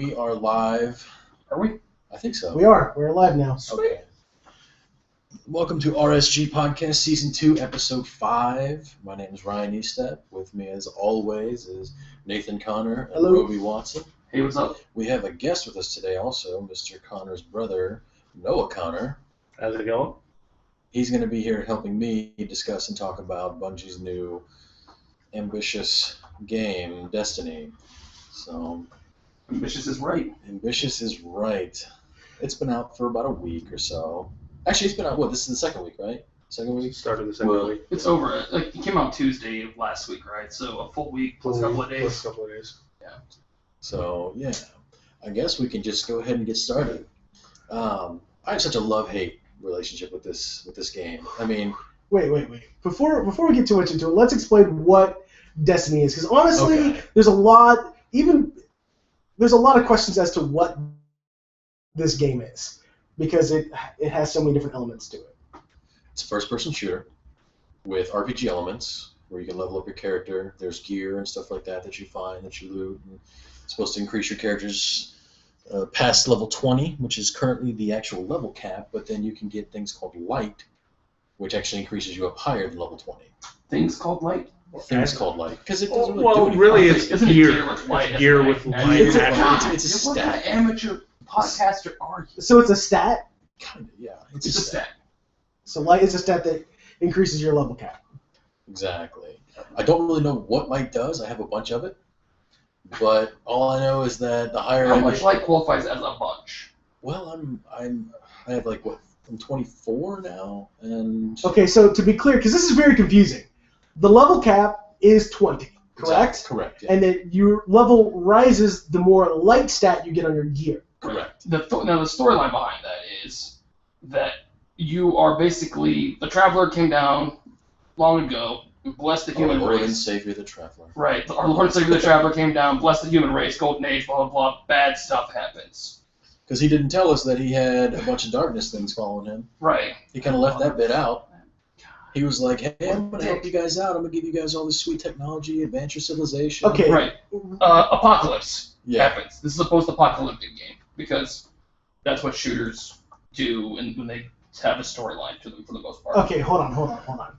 we are live. Are we? I think so. We are. We're live now. Okay. Welcome to RSG Podcast, Season 2, Episode 5. My name is Ryan Eastep. With me, as always, is Nathan Connor and Hello. Roby Watson. Hey, what's up? We have a guest with us today also, Mr. Connor's brother, Noah Connor. How's it going? He's going to be here helping me discuss and talk about Bungie's new ambitious game, Destiny. So, Ambitious is right. ambitious is right. It's been out for about a week or so. Actually, it's been out, this is the second week, right? Second week? Started the second week. It's over. Like, it came out Tuesday of last week, right? So a full week plus a couple of days. Plus a couple of days. Yeah. So, yeah. I guess we can just go ahead and get started. I have such a love-hate relationship with this game. I mean... Wait. Before we get too much into it, let's explain what Destiny is. Because honestly, there's a lot of questions as to what this game is. Because it has so many different elements to it. It's a first-person shooter with RPG elements where you can level up your character. There's gear and stuff like that you find, that you loot. And it's supposed to increase your character's past level 20, which is currently the actual level cap, but then you can get things called light, which actually increases you up higher than level 20. Things called light? Things called light. Because it doesn't Well, do really, anything. it's Isn't it gear. with light? Gear with light. It's a- attributes. it's a What kind of stat. amateur podcaster are you? So it's a stat. Kind of, yeah. It's a stat. So light is a stat that increases your level cap. Exactly. I don't really know what light does. I have a bunch of it. But all I know is that the higher How I much get... light qualifies as a bunch? Well, I have like, I'm 24 now, and... Okay, so to be clear, because this is very confusing, the level cap is 20, correct? Exactly. Correct, yeah. And then your level rises the more light stat you get on your gear. Correct. Now, the storyline behind that is that you are basically... The Traveler came down long ago, blessed the human Our Lord and race. Savior the Traveler. Right. Our Lord and Savior the Traveler came down, blessed the human race, golden age, blah, blah, blah. Bad stuff happens. Because he didn't tell us that he had a bunch of darkness things following him. Right. He kind of left that bit out. He was like, hey, I'm going to help you guys out. I'm going to give you guys all this sweet technology, advance your civilization. Okay. Right. Apocalypse Yeah. happens. This is a post-apocalyptic game because that's what shooters do and when they have a storyline to them for the most part. Okay, hold on.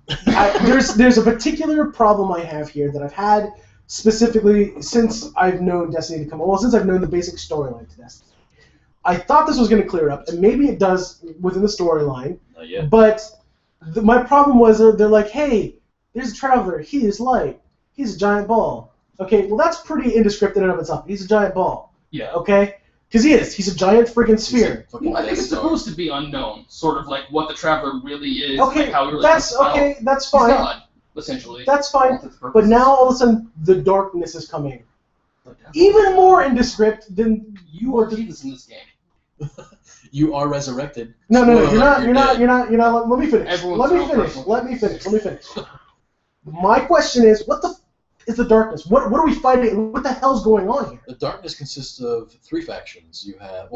There's a particular problem I have here that I've had specifically since I've known Destiny to come. Well, since I've known the basic storyline to Destiny. I thought this was going to clear up, and maybe it does within the storyline. Not yet. But my problem was they're like, hey, there's a Traveler. He is light. He's a giant ball. Okay, well that's pretty indescript in and of itself. He's a giant ball. Yeah. Okay, because he is. He's a giant freaking He's sphere. a fucking Well, I think Death it's Star. supposed to be unknown, sort of like what the Traveler really is, Okay, like how he really that's comes about. okay. That's He's fine. God, essentially. That's for all fine. intents and But purposes. now all of a sudden the darkness is coming, even more indescript than You are Jesus in this game. You are resurrected. No, Spoiler, you're not. Let me finish. Everyone's Let me so finish. personal. Let me finish. My question is, what the is the darkness? What are we fighting? What the hell's going on here? The darkness consists of 3 factions. You have,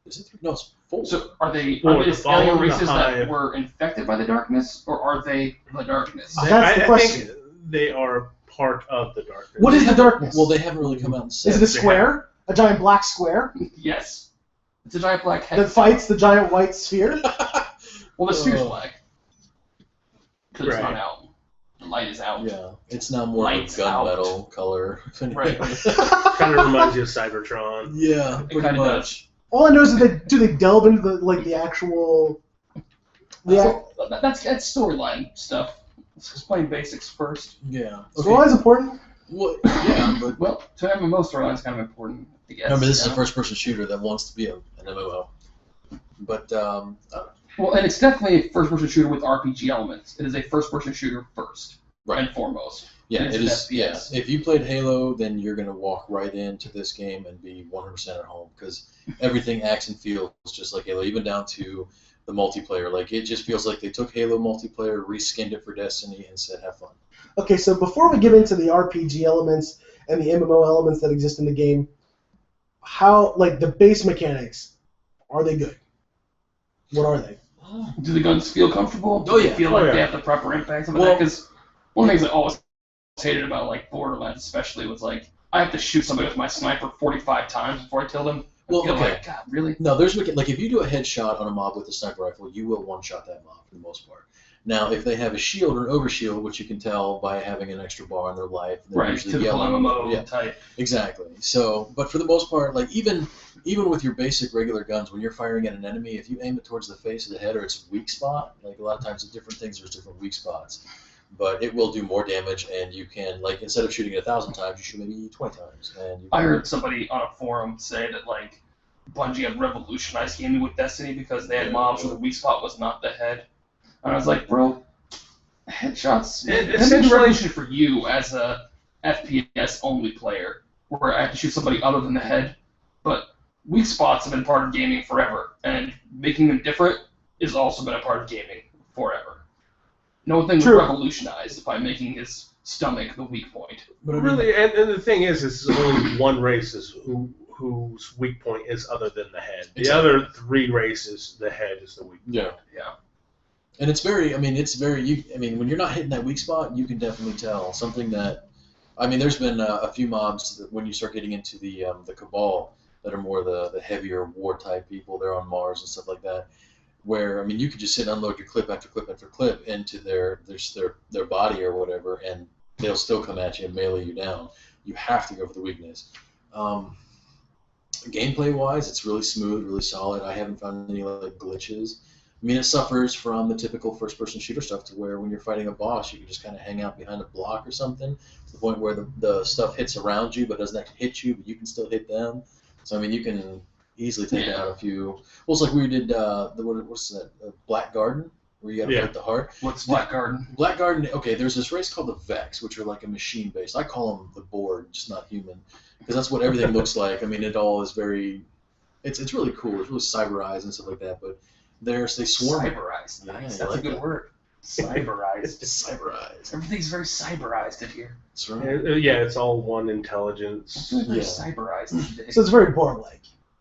is it 3? No, it's 4. So are they Well, just the alien Fallen, the races that Hive. were infected by the darkness, or are they the darkness? That's the I question. think they are part of the darkness. What is the darkness? Well, they haven't really come out and said. Is it a square? A giant black square Yes. It's a giant black head. that fights the giant white sphere? Well, the sphere's Oh. black. Because it's Right. not out. The light is out. Yeah, it's now more Lights of a out. gunmetal color. Right. Kind of reminds you of Cybertron. Yeah, It pretty kinda much. All I know is that they delve into the actual. So, that's storyline stuff. Let's explain basics first. Yeah. Storyline's important. Well, yeah, but Well, to have MMO storyline is kind of important, I guess. remember, this is you a know? first-person shooter that wants to be an MMO. But Well, and it's definitely a first-person shooter with RPG elements. It is a first-person shooter first and foremost. yeah, It's it an is. Yeah, FPS. if you played Halo, then you're gonna walk right into this game and be 100% at home because everything acts and feels just like Halo, even down to the multiplayer. Like it just feels like they took Halo multiplayer, reskinned it for Destiny, and said, "Have fun." Okay, so before we get into the RPG elements and the MMO elements that exist in the game, how the base mechanics, are they good? What are they? Do the guns feel comfortable? Oh, Do yeah. they feel Oh, like yeah. they have the proper impact? Some of Well- that, because one of the things I always hated about Borderlands, especially, was I have to shoot somebody with my sniper 45 times before I kill them. I Well, feel okay. like, God, really? No, there's like if you do a headshot on a mob with a sniper rifle, you will one-shot that mob for the most part. Now, if they have a shield or an overshield, which you can tell by having an extra bar in their life, they're Right, usually typical yellow. MMO Yeah, type. exactly. So, but for the most part, like even with your basic regular guns, when you're firing at an enemy, if you aim it towards the face or the head or its weak spot, like a lot of times with different things, there's different weak spots. But it will do more damage, and you can, like, instead of shooting it 1,000 times, you shoot maybe 20 times. And you I heard somebody on a forum say that, like, Bungie had revolutionized gaming with Destiny because they had mobs where the weak spot was not the head. And I was like, bro, headshots. It's a relation for you as a FPS-only player, where I have to shoot somebody other than the head. But weak spots have been part of gaming forever, and making them different has also been a part of gaming forever. No thing was revolutionized by making his stomach the weak point. But I mean, Really, and the thing is only one race is whose weak point is other than the head. The other 3 races, the head is the weak point. Yeah. And it's very, when you're not hitting that weak spot, you can definitely tell. Something that, there's been a few mobs that when you start getting into the Cabal that are more the heavier war type people, they're on Mars and stuff like that, where, you could just sit and unload your clip after clip after clip into their body or whatever, and they'll still come at you and melee you down. You have to go for the weakness. Gameplay-wise, it's really smooth, really solid. I haven't found any glitches. It suffers from the typical first-person shooter stuff to where when you're fighting a boss, you can just kind of hang out behind a block or something to the point where the stuff hits around you but doesn't actually hit you, but you can still hit them. So, you can easily take out a few. Well, it's like we did, what's that, Black Garden, where you got to fight the heart. What's Black Garden? Black Garden, okay, there's this race called the Vex, which are like a machine-based. I call them the Borg, just not human, because that's what everything looks like. It all is very, it's really cool. It's really cyberized and stuff like that, but they swarm. Cyberized. Yeah, Nice. you That's like a good that. word. Cyberized. Cyberized. Everything's very cyberized in here. That's right. Yeah, it's all one intelligence. It's very Yeah. cyberized these days. So it's very Borg-like.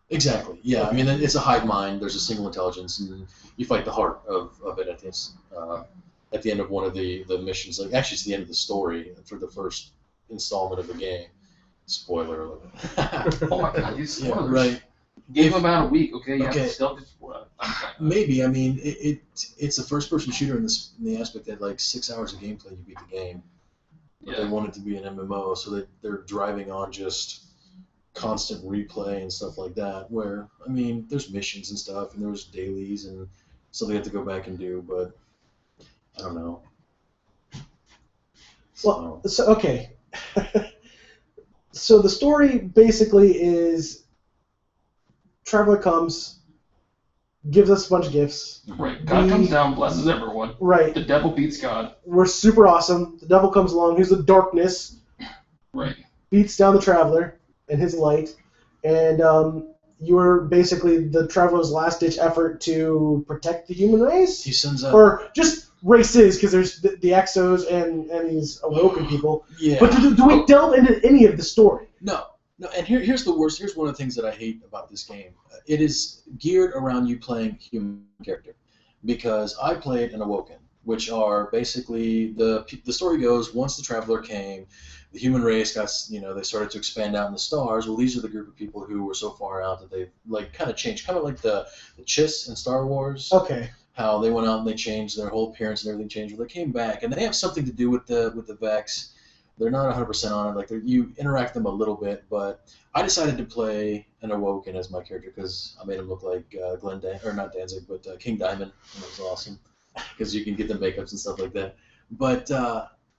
Exactly. Yeah. It's a hive mind. There's a single intelligence, and you fight the heart of it at the end of one of the missions. Like, actually, it's the end of the story for the first installment of the game. Spoiler alert. Oh my God, these spoilers. Yeah, right. Give them about a week, okay? You have Okay. to still just. Maybe. It's a first-person shooter in the aspect that, like, 6 hours of gameplay, you beat the game. But they want it to be an MMO, so they're driving on just constant replay and stuff like that, where, there's missions and stuff, and there's dailies and stuff they have to go back and do, but I don't know. Well, so, okay. So the story basically is Traveler comes, gives us a bunch of gifts. Right. God comes down, blesses everyone. Right. The devil beats God. We're super awesome. The devil comes along, who's the darkness, Right. beats down the Traveler and his light, and you're basically the Traveler's last-ditch effort to protect the human race? He sends out... Or just races, because there's the Exos and these Awoken people. Yeah. But do we delve into any of the story? No, and here's the worst. Here's one of the things that I hate about this game. It is geared around you playing human character, because I played an Awoken, which are basically the story goes, once the Traveler came, the human race got, they started to expand out in the stars. Well, these are the group of people who were so far out that they've kind of changed, kind of like the Chiss in Star Wars. Okay. How they went out and they changed their whole appearance and everything changed. Well, they came back, and they have something to do with the Vex. They're not 100% on it. Like, you interact them a little bit, but I decided to play an Awoken as my character because I made him look like not Danzig, but King Diamond. And it was awesome because you can get the makeups and stuff like that. But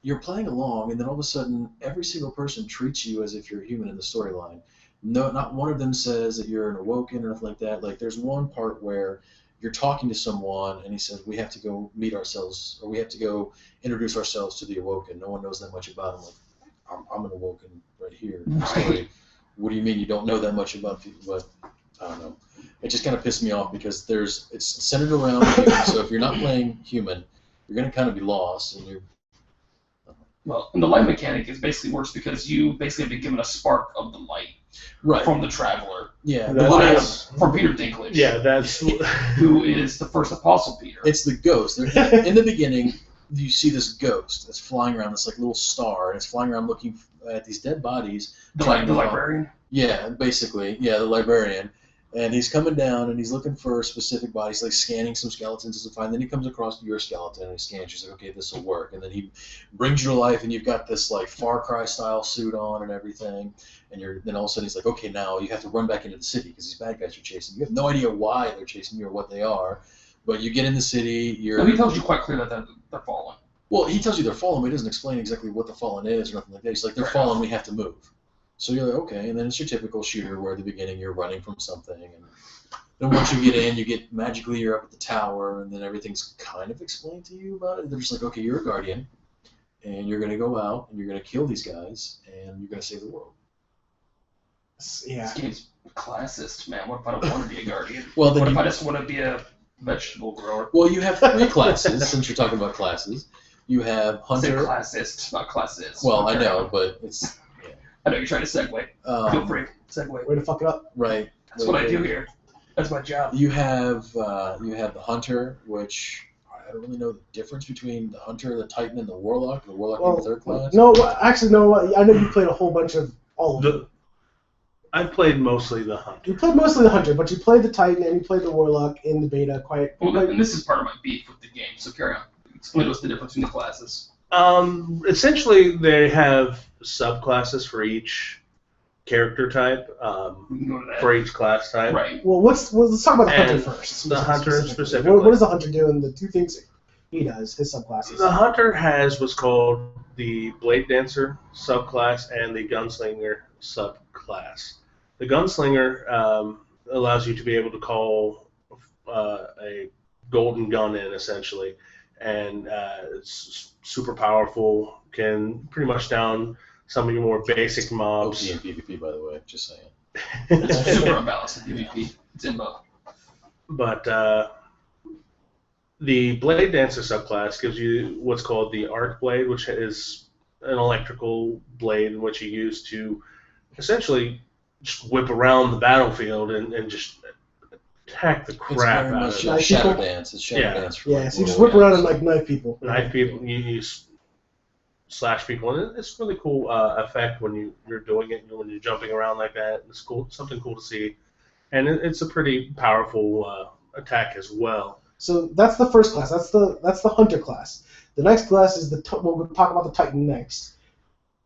you're playing along, and then all of a sudden, every single person treats you as if you're a human in the storyline. No, not one of them says that you're an Awoken or nothing like that. Like, there's one part where you're talking to someone, and he says, we have to go meet ourselves, or we have to go introduce ourselves to the Awoken. No one knows that much about him. Like, I'm an Awoken right here. Right. What do you mean you don't know that much about people? But I don't know. It just kind of pissed me off because it's centered around human. So if you're not playing human, you're going to kind of be lost, and Well, and the light mechanic is basically worse because you basically have been given a spark of the light right. from the Traveler. Yeah, From Peter Dinklage. Yeah, that's who is the first Apostle Peter. it's the ghost. In the beginning, you see this ghost that's flying around, this like little star, and it's flying around looking at these dead bodies. The librarian? Yeah, basically. Yeah, the librarian. And he's coming down and he's looking for specific bodies, like scanning some skeletons to find. Then he comes across your skeleton and he scans. He's like, okay, this will work. And then he brings you to life, and you've got this like Far Cry style suit on and everything. And then all of a sudden he's like, okay, now you have to run back into the city because these bad guys are chasing you. You have no idea why they're chasing you or what they are, but you get in the city. No, he tells you quite clearly that they're fallen. Well, he tells you they're fallen, but he doesn't explain exactly what the fallen is or nothing like that. He's like, they're fallen, we have to move. So you're like, okay, and then it's your typical shooter where at the beginning you're running from something, and then once you get in, you're up at the tower, and then everything's kind of explained to you about it. They're just like, okay, you're a guardian, and you're going to go out, and you're going to kill these guys, and you're going to save the world. Yeah. This game's classist, man. What if I don't want to be a guardian? Well, then what if I just want to be a vegetable grower? Well, you have 3 classes, since you're talking about classes. You have Hunter. Say classist, not classist. Well, I know, but it's... I know you're trying to segue. Feel free. Segue. Way to fuck it up. Right. That's what I do here. That's my job. You have the Hunter, which I don't really know the difference between the Hunter, the Titan, and the Warlock. The Warlock being the 3rd class. No, actually, no. I know you played a whole bunch of all of them. I've played mostly the Hunter. You played mostly the Hunter, but you played the Titan and you played the Warlock in the beta quite. Well, and this is part of my beef with the game. So carry on. Explain what's the difference between the classes. Essentially, they have subclasses for each character type, for each class type. Right. Well, let's talk about the Hunter first. The Hunter specifically. What does the Hunter do in the 2 things he does, his subclasses? The Hunter has what's called the Blade Dancer subclass and the Gunslinger subclass. The Gunslinger allows you to be able to call a golden gun in, essentially. And it's super powerful, can pretty much down some of your more basic mobs. OP and PvP, by the way, just saying. It's super unbalanced in PvP. It's in both. But the Blade Dancer subclass gives you what's called the Arc Blade, which is an electrical blade in which you use to essentially just whip around the battlefield and just attack the crap out of it. Shadow Dance. It's Shadow Dance. Yeah, so you just whip around and like knife people. Knife people. You slash people, and it's really cool effect when you're doing it, when you're jumping around like that. It's cool, something cool to see, and it's a pretty powerful attack as well. So that's the first class. That's the Hunter class. The next class is we'll talk about the Titan next.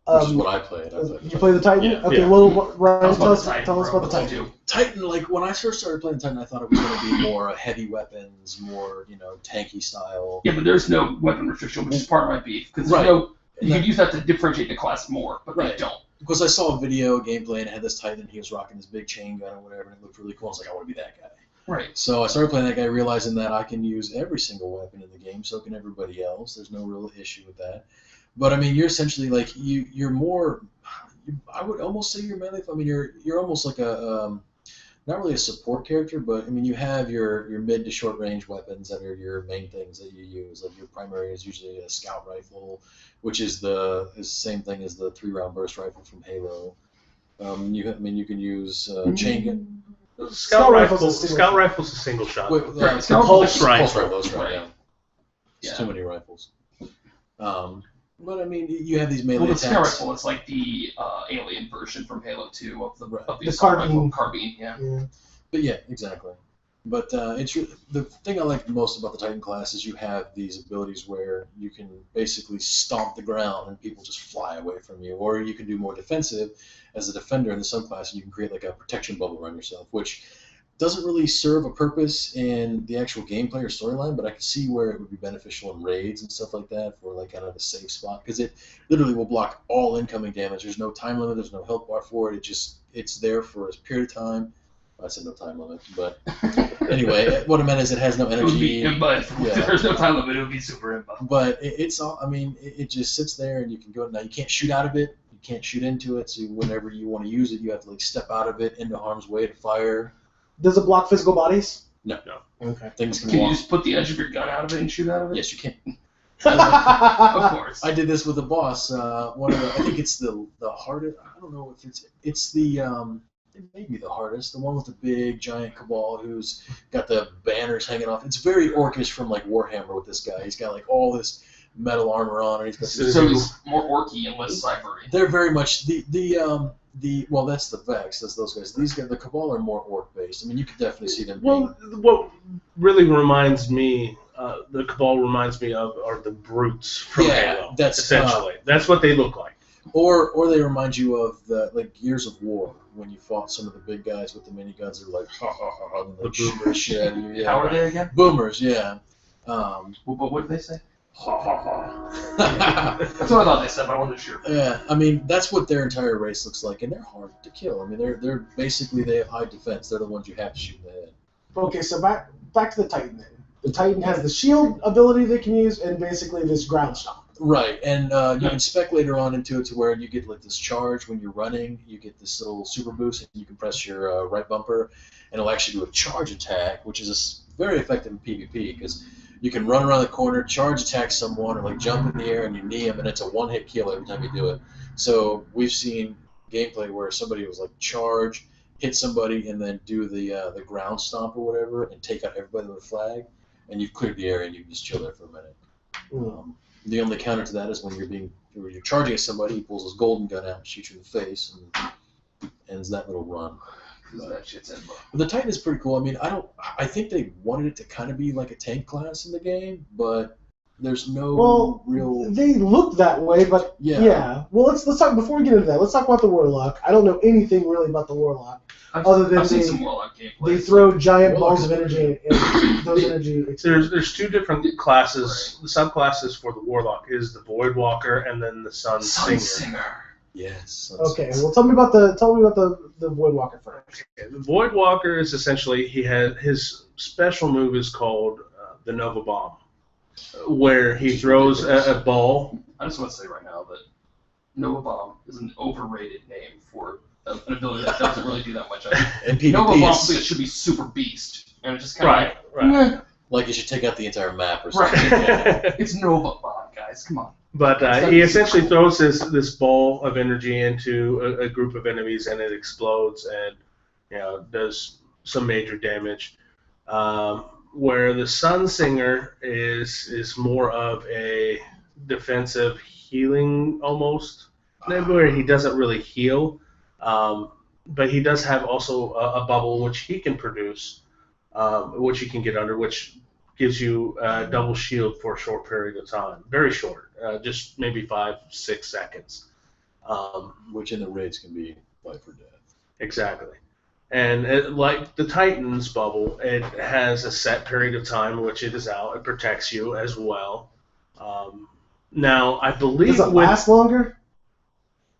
Which is what I played. You play the Titan? Yeah. Okay, Yeah. well, Ryan, tell us about the Titan. Titan. Titan, like, when I first started playing Titan, I thought it was going to be more heavy weapons, more, tanky style. Yeah, but there's no weapon restriction, which is part of my beef. Because Right. you could use that to differentiate the class more, but Right. they don't. Because I saw a video gameplay and it had this Titan, and he was rocking this big chain gun or whatever, and it looked really cool. I was like, I want to be that guy. Right. So I started playing that guy, realizing that I can use every single weapon in the game, so can everybody else. There's no real issue with that. But I mean, you're essentially like you're more. I would almost say you're melee. I mean, you're almost like a not really a support character, but I mean, you have your mid to short range weapons that are your main things that you use. Like your primary is usually a scout rifle, which is the same thing as the 3-round burst rifle from Halo. You can use chain gun. Scout rifle's a single shot. Wait, Pulse rifle. That's right. Yeah. It's too many rifles. But I mean, you have these melee Well, the attacks. scout rifle is like the alien version from Halo 2 of the carbine. rifle. Carbine, yeah. But yeah, exactly. But the thing I like most about the Titan class is you have these abilities where you can basically stomp the ground and people just fly away from you, or you can do more defensive as a defender in the subclass, and you can create like a protection bubble around yourself, which doesn't really serve a purpose in the actual gameplay or storyline, but I can see where it would be beneficial in raids and stuff like that for like kind of a safe spot, because it literally will block all incoming damage. There's no time limit. There's no health bar for it. It's there for a period of time. I said no time limit, but anyway, what I meant is it has no energy. It would be imba. If there's no time limit, it would be super imba. But it's all. I mean, it just sits there, and you can go. Now you can't shoot out of it. You can't shoot into it. So whenever you want to use it, you have to like step out of it into harm's way to fire. Does it block physical bodies? No. Okay. Things Can you just put the edge of your gun out of it and shoot out of it? Yes, you can. Of course. I did this with a boss. I think it's the hardest. I don't know if it's the it may be the hardest. The one with the big giant cabal who's got the banners hanging off. It's very orcish from like Warhammer with this guy. He's got like all this metal armor on, and he's got So he's more orky and less cybery. They're very much well, that's the Vex. That's those guys. These guys, the Cabal, are more orc based. I mean, you could definitely see them. Well, what really reminds me, the Cabal reminds me of, are the brutes from Halo. That's essentially that's what they look like. Or they remind you of the Gears of War when you fought some of the big guys with the miniguns. They're like ha ha ha, and the shoot boomers. Shit out of you. Yeah. How are they again? Boomers, yeah. What did they say? Ha ha ha. That's what I thought they said, but I wasn't sure. Yeah, I mean that's what their entire race looks like, and they're hard to kill. I mean they're basically, they have high defense. They're the ones you have to shoot in the head. Okay, so back to the Titan then. The Titan has the shield ability they can use, and basically this ground stomp. Right, and you can spec later on into it to where you get like this charge when you're running. You get this little super boost, and you can press your right bumper, and it'll actually do a charge attack, which is very effective in PvP because you can run around the corner, charge attack someone, or like jump in the air and you knee them, and it's a one-hit kill every time you do it. So we've seen gameplay where somebody was like charge, hit somebody, and then do the ground stomp or whatever, and take out everybody with a flag, and you've cleared the area and you can just chill there for a minute. The only counter to that is when you're charging at somebody, he pulls his golden gun out and shoots you in the face, and ends that little run. That shit's in. But the Titan is pretty cool. I mean, I think they wanted it to kind of be like a tank class in the game, but there's no real. They look that way, but yeah. Well, let's talk before we get into that. Let's talk about the Warlock. I don't know anything really about the Warlock. Other than I've seen some Warlock gameplay. They throw giant balls of energy, and those energy. There's two different classes. The subclasses for the Warlock is the Voidwalker and then the Sun Singer. Yes. Okay. Well, tell me about the Voidwalker first. Okay, the Voidwalker is essentially his special move is called the Nova Bomb, where he throws a ball. I just want to say right now that Nova Bomb is an overrated name for an ability that doesn't really do that much. Nova Bomb should be Super Beast, and it's just kind of right. Like you should take out the entire map or something. Right. It's Nova Bomb, guys. Come on. But he essentially throws this ball of energy into a group of enemies, and it explodes and does some major damage. Where the Sun Singer is more of a defensive healing almost, where he doesn't really heal, but he does have also a bubble which he can produce, which he can get under, which gives you a double shield for a short period of time. Very short, just maybe 5-6 seconds. Which in the raids can be life or death. Exactly. And like the Titan's bubble, it has a set period of time in which it is out. It protects you as well. Now, I believe... Does it last longer?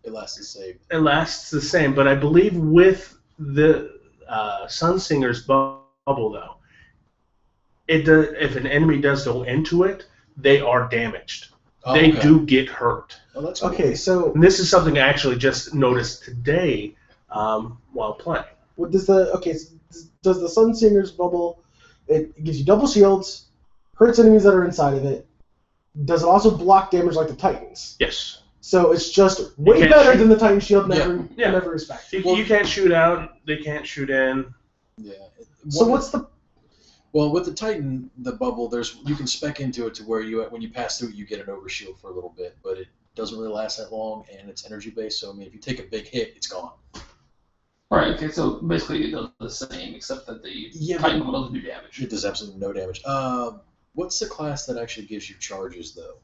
It lasts the same. It lasts the same, but I believe with the Sunsinger's bubble, though, if an enemy does go into it, they are damaged. They do get hurt. Oh, that's cool. Okay, so... And this is something I actually just noticed today while playing. What does the Sunsinger's bubble? It gives you double shields, hurts enemies that are inside of it. Does it also block damage like the Titans? Yes. So it's just way better than the Titan shield in every respect. You can't shoot out. They can't shoot in. Yeah. So what's the... Well, with the Titan, the bubble, you can spec into it to where when you pass through, you get an overshield for a little bit, but it doesn't really last that long, and it's energy based. So I mean, if you take a big hit, it's gone. All right. Okay. So basically, it does the same, except that the Titan bubble doesn't do damage. It does absolutely no damage. What's the class that actually gives you charges though?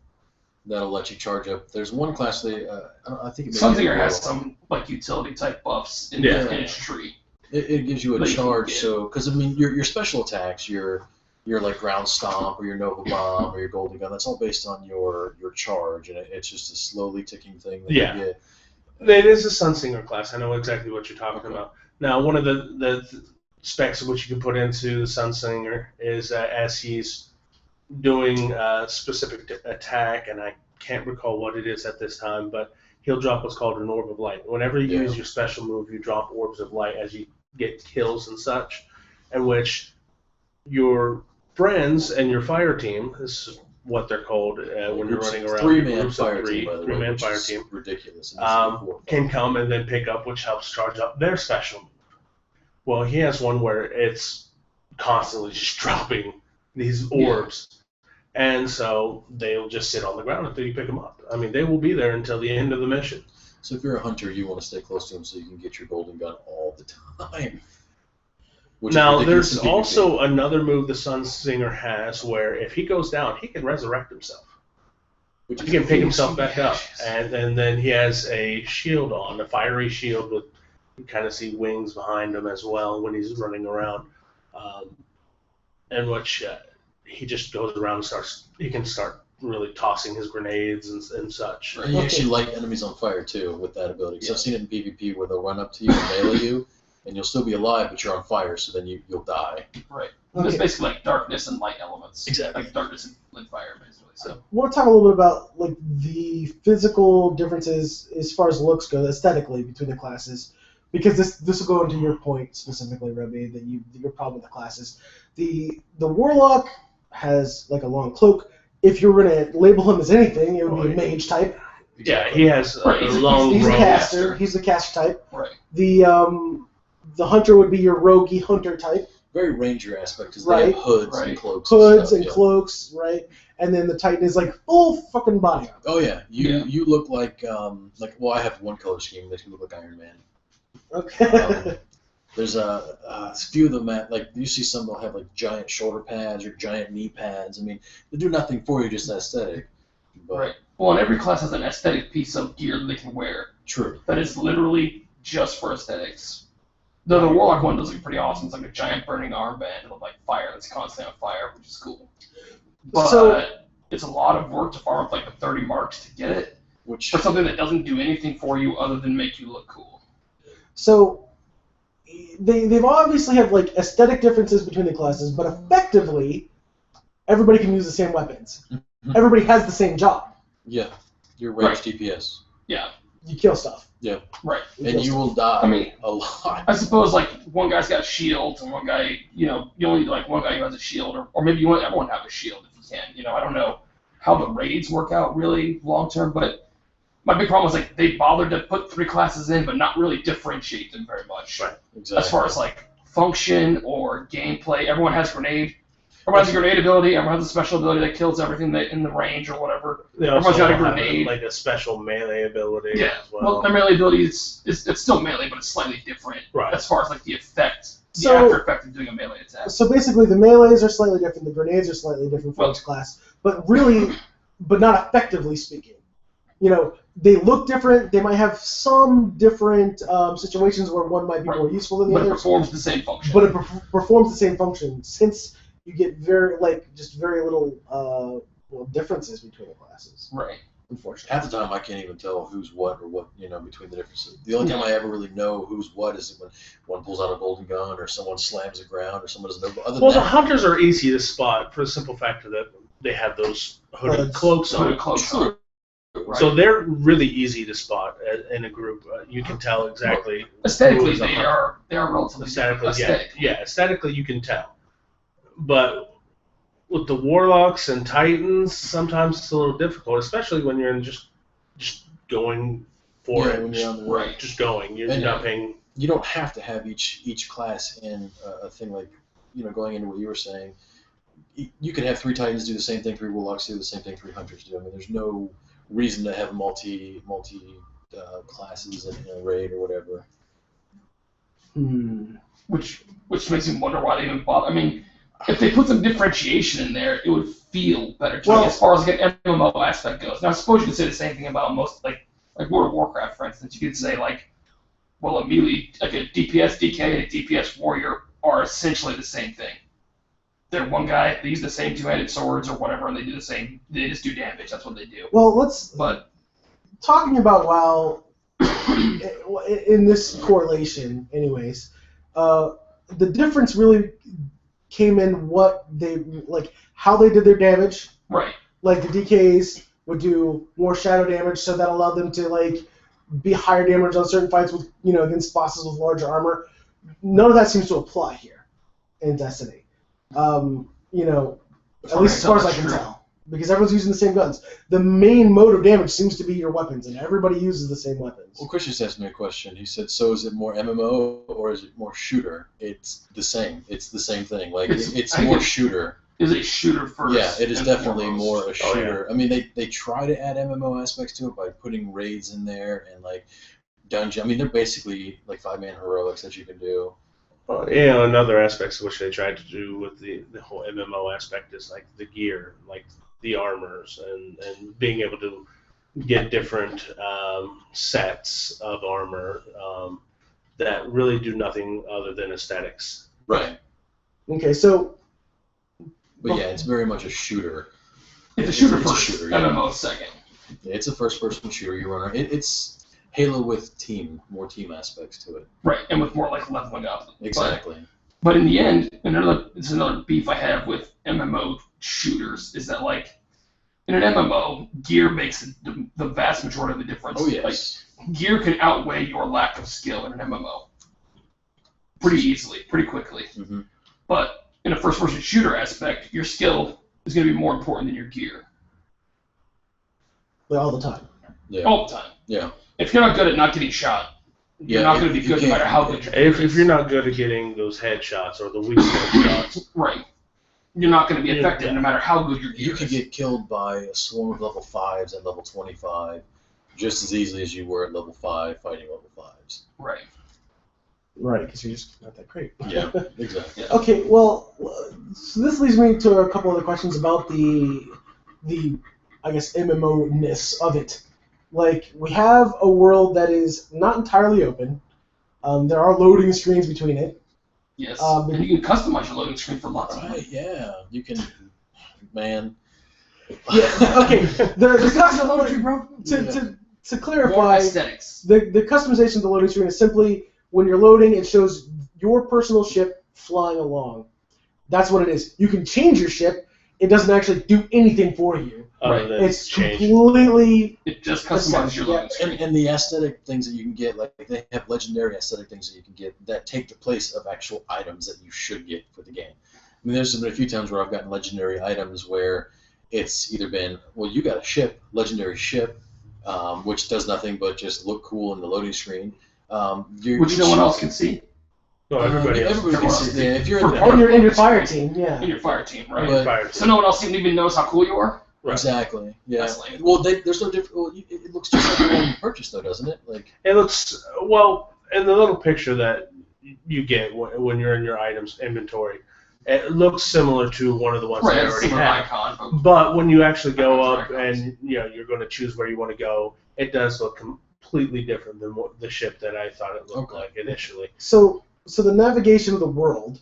That'll let you charge up. There's one class I think Sunsinger has some utility type buffs in its tree. It gives you a charge, so because I mean your special attacks, your like ground stomp or your Nova Bomb or your golden gun, that's all based on your charge, and it's just a slowly ticking thing that you get. It is a Sunsinger class. I know exactly what you're talking about. Now, one of the specs of which you can put into the Sunsinger is as he's doing a specific attack, and I can't recall what it is at this time, but he'll drop what's called an orb of light. Whenever you use your special move, you drop orbs of light as you get kills and such, in which your friends and your fire team, this is what they're called when you're running around. Three-man fire team, by the way. Three-man fire team. Ridiculous. Can come and then pick up, which helps charge up their special move. Well, he has one where it's constantly just dropping these orbs. And so they'll just sit on the ground until you pick them up. I mean, they will be there until the end of the mission. So if you're a hunter, you want to stay close to them so you can get your golden gun all the time. Now, there's also another move the Sunsinger has where if he goes down, he can resurrect himself. He can pick himself back up. And then he has a shield on, a fiery shield with, you kind of see wings behind him as well when he's running around. And which he just goes around and he can start really tossing his grenades and such. And you actually light enemies on fire too with that ability. Because I've seen it in PvP where they'll run up to you and melee you, and you'll still be alive, but you're on fire, so then you'll die. Right. Okay. It's basically like darkness and light elements. Exactly. Like darkness and fire, basically. So. I want to talk a little bit about like the physical differences as far as looks go, aesthetically between the classes, because this will go into your point specifically, Rebbe, that your problem with the classes. The Warlock has like a long cloak. If you were going to label him as anything, it would be a mage type. Yeah, he has a long He's robe. a caster. He's the caster type. Right. The hunter would be your roguey hunter type. Very ranger aspect because they have hoods and cloaks. Hoods and cloaks, right? And then the Titan is like full fucking body armor. Oh yeah, you look like well, I have one color scheme that you look like Iron Man. Okay. There's a few of them like you see some will have like giant shoulder pads or giant knee pads. I mean, they do nothing for you, just aesthetic. But right. Well, and every class has an aesthetic piece of gear that they can wear. True. That is literally just for aesthetics. The Warlock one does look pretty awesome. It's like a giant burning armband of like fire that's constantly on fire, which is cool. But it's a lot of work to farm up like the 30 marks to get it, for something that doesn't do anything for you other than make you look cool. So they've obviously have like aesthetic differences between the classes, but effectively everybody can use the same weapons. Mm-hmm. Everybody has the same job. Yeah, you're range DPS. Yeah. You kill stuff. Yeah. Right. And you will die a lot. I suppose like one guy's got shields and one guy, you only need like one guy who has a shield, or maybe you want everyone to have a shield if you can. I don't know how the raids work out really long term, but my big problem was like they bothered to put 3 classes in, but not really differentiate them very much. Right. Exactly. As far as like function or gameplay, everyone has grenade. Everyone has a grenade ability. Everyone has a special ability that kills everything in the range or whatever. Everyone's got a grenade. Like a special melee ability. Yeah. As well, the melee ability is it's still melee, but it's slightly different. Right. As far as like the effect, the after effect of doing a melee attack. So basically, the melees are slightly different. The grenades are slightly different for each class, but not effectively speaking. They look different. They might have some different situations where one might be more useful than the other. But it performs the same function. But it performs the same function since you get very little differences between the classes. Right. Unfortunately. Half the time I can't even tell who's what or what, between the differences. The only time I ever really know who's what is when one pulls out a golden gun or someone slams the ground or someone doesn't know. The hunters are easy to spot for the simple fact that they have those hooded cloaks on. True. Right. So they're really easy to spot in a group. You can tell exactly. Aesthetically, they are relatively aesthetic. Yeah, aesthetically you can tell. But with the Warlocks and Titans, sometimes it's a little difficult, especially when you're just going for it. When you're on the road. Just going. You're not paying. You don't have to have each class in a thing like, going into what you were saying. You can have 3 Titans do the same thing, 3 Warlocks do the same thing, 3 Hunters do. I mean, there's no reason to have multi classes in a raid or whatever. Which makes me wonder why they even bother. I mean, if they put some differentiation in there, it would feel better to me as far as like an MMO aspect goes. Now, I suppose you could say the same thing about most, like World of Warcraft, for instance. You could say, a melee, like a DPS DK and a DPS warrior are essentially the same thing. They're one guy, they use the same 2-handed swords or whatever, and they do the same, they just do damage. That's what they do. Well, talking about WoW, in this correlation, anyways, the difference really came in how they did their damage. Right. Like the DKs would do more shadow damage, so that allowed them to be higher damage on certain fights with against bosses with larger armor. None of that seems to apply here in Destiny. At least as far as I can tell, because everyone's using the same guns. The main mode of damage seems to be your weapons, and everybody uses the same weapons. Well, Chris just asked me a question. He said, so is it more MMO or is it more shooter? It's the same. It's the same thing. It's more shooter. is a shooter first. Yeah, it is and definitely foremost. more a shooter. Oh, yeah. I mean, they try to add MMO aspects to it by putting raids in there and like dungeon. I mean, they're basically like 5-man heroics that you can do. Another aspect which they tried to do with the whole MMO aspect is like the gear, like the armors, and being able to get different sets of armor that really do nothing other than aesthetics. Right. Okay, so But yeah, it's very much a shooter. It's a shooter It's a first, shooter, yeah. MMO second. It's a first-person shooter. You run. It's Halo with more team aspects to it. Right, and with more like leveling up. Exactly. But in the end, it's another beef I have with MMO shooters is that like in an MMO, gear makes the vast majority of the difference. Oh yes. Like, gear can outweigh your lack of skill in an MMO pretty easily, pretty quickly. Mm-hmm. But in a first-person shooter aspect, your skill is going to be more important than your gear. like, all the time. Yeah. All the time. Yeah. If you're not good at not getting shot, you're not going to be good no matter how good your gear If is. you're not good at getting those headshots or the weak shots, Right. You're not going to be effective no matter how good your gear You is. could get killed by a swarm of level 5s at level 25 just as easily as you were at level 5 fighting level 5s. Right. Right, because you're just not that great. Yeah, exactly. Yeah. Okay, well, so this leads me to a couple other questions about the I guess MMO-ness of it. Like, we have a world that is not entirely open. There are loading screens between it. Yes. And you can customize your loading screen for lots of money. Right, yeah. You can, man. Yeah. Okay. The Custom loading screen, bro. to More clarify, aesthetics. the customization of the loading screen is simply when you're loading, it shows your personal ship flying along. That's what it is. You can change your ship. It doesn't actually do anything for you. other than It's change. completely It just customizes your loading screen. And the aesthetic things that you can get, like they have legendary aesthetic things that you can get that take the place of actual items that you should get for the game. I mean, there's been a few times where I've gotten legendary items where it's either been, well, you got a ship, legendary ship, which does nothing but just look cool in the loading screen. Which no one else can see. No, everybody else. Everybody can see. Yeah, if you're in and the, in your fire team, yeah. In your fire team, right? But- Fire So no one else even knows how cool you are? Right. Exactly. Yeah. That's lame. Well, there's no different. Well, it looks just like the one you purchased, though, doesn't it? Like. It looks, well, in the little picture that you get when you're in your items inventory, it looks similar to one of the ones Right, I it's a already similar have. icon. But when you actually go Icons up are icons. and you're going to choose where you want to go, it does look completely different than what the ship that I thought it looked Okay. like initially. So the navigation of the world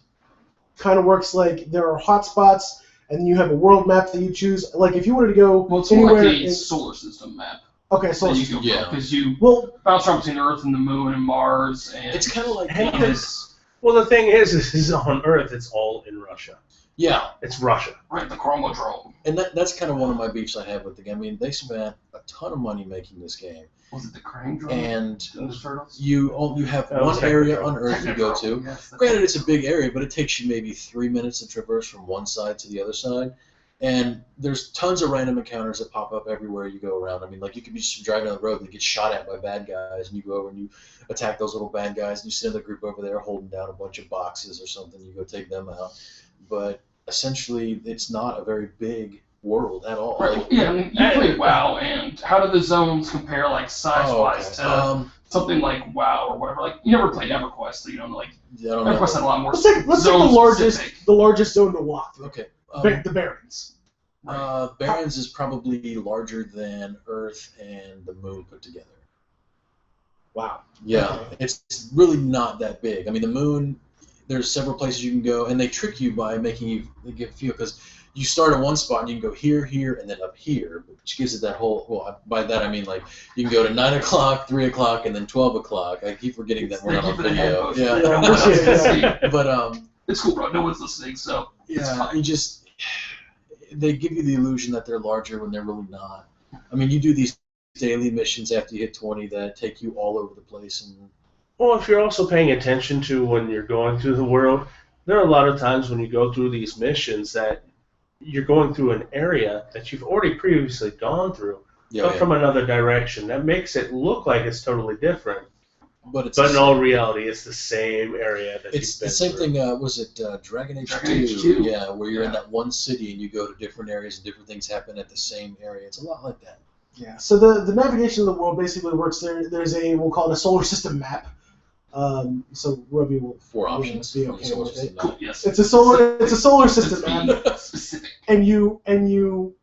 kind of works like there are hotspots, and you have a world map that you choose. Like if you wanted to go Well, it's more anywhere. like a solar system map Okay, so that you go yeah. because you well, bounce around between Earth and the Moon and Mars and It's kind of like. Venus. Well, the thing is on Earth, it's all in Russia. Yeah, It's Russia. Right, the Chromodrome. and that's kind of one of my beefs I have with the game. I mean, they spent a ton of money making this game, Was it the Crane Drone? and Those turtles? you have That was one area Technodrome. on Earth you go to. Yes, the Granted, it's a big area, but it takes you maybe 3 minutes to traverse from one side to the other side. And there's tons of random encounters that pop up everywhere you go around. I mean, like you could be just driving down the road and you get shot at by bad guys, and you go over and you attack those little bad guys, and you see another group over there holding down a bunch of boxes or something. You go take them out. But essentially, it's not a very big world at all. Right, Like, yeah, I mean, you play WoW, and how do the zones compare, like, size-wise to something like WoW or whatever? Like, you never played EverQuest, so you don't know, like, I don't know. EverQuest had a lot more let's take the zone-specific. largest zone to walk through. Okay. The Barrens. Barrens is probably larger than Earth and the Moon put together. Wow. Yeah, Okay. it's really not that big. I mean, the Moon, there's several places you can go, and they trick you by making you get feel, because you start at one spot and you can go here, here, and then up here, which gives it that whole, well, by that I mean, like, you can go to 9 o'clock, 3 o'clock, and then 12 o'clock. I keep forgetting that we're not on Thank you for the hand video. motion. Yeah. No one else can see. But, It's cool, bro. No one's listening, so it's yeah, fine. you just, they give you the illusion that they're larger when they're really not. I mean, you do these daily missions after you hit 20 that take you all over the place, and Well, if you're also paying attention to when you're going through the world, there are a lot of times when you go through these missions that you're going through an area that you've already previously gone through, but from another direction. That makes it look like it's totally different. But in all reality, it's the same area that it's you've been the same through. thing. Was it Dragon Age Dragon 2? Age 2? Yeah, where you're in Yeah. that one city and you go to different areas and different things happen at the same area. It's a lot like that. Yeah. So the navigation of the world basically works. There's we'll call it a solar system map. So Robbie will 4 options. be from the okay solar with it. system Cool. map. Yes. It's a solar system map, Specific. and you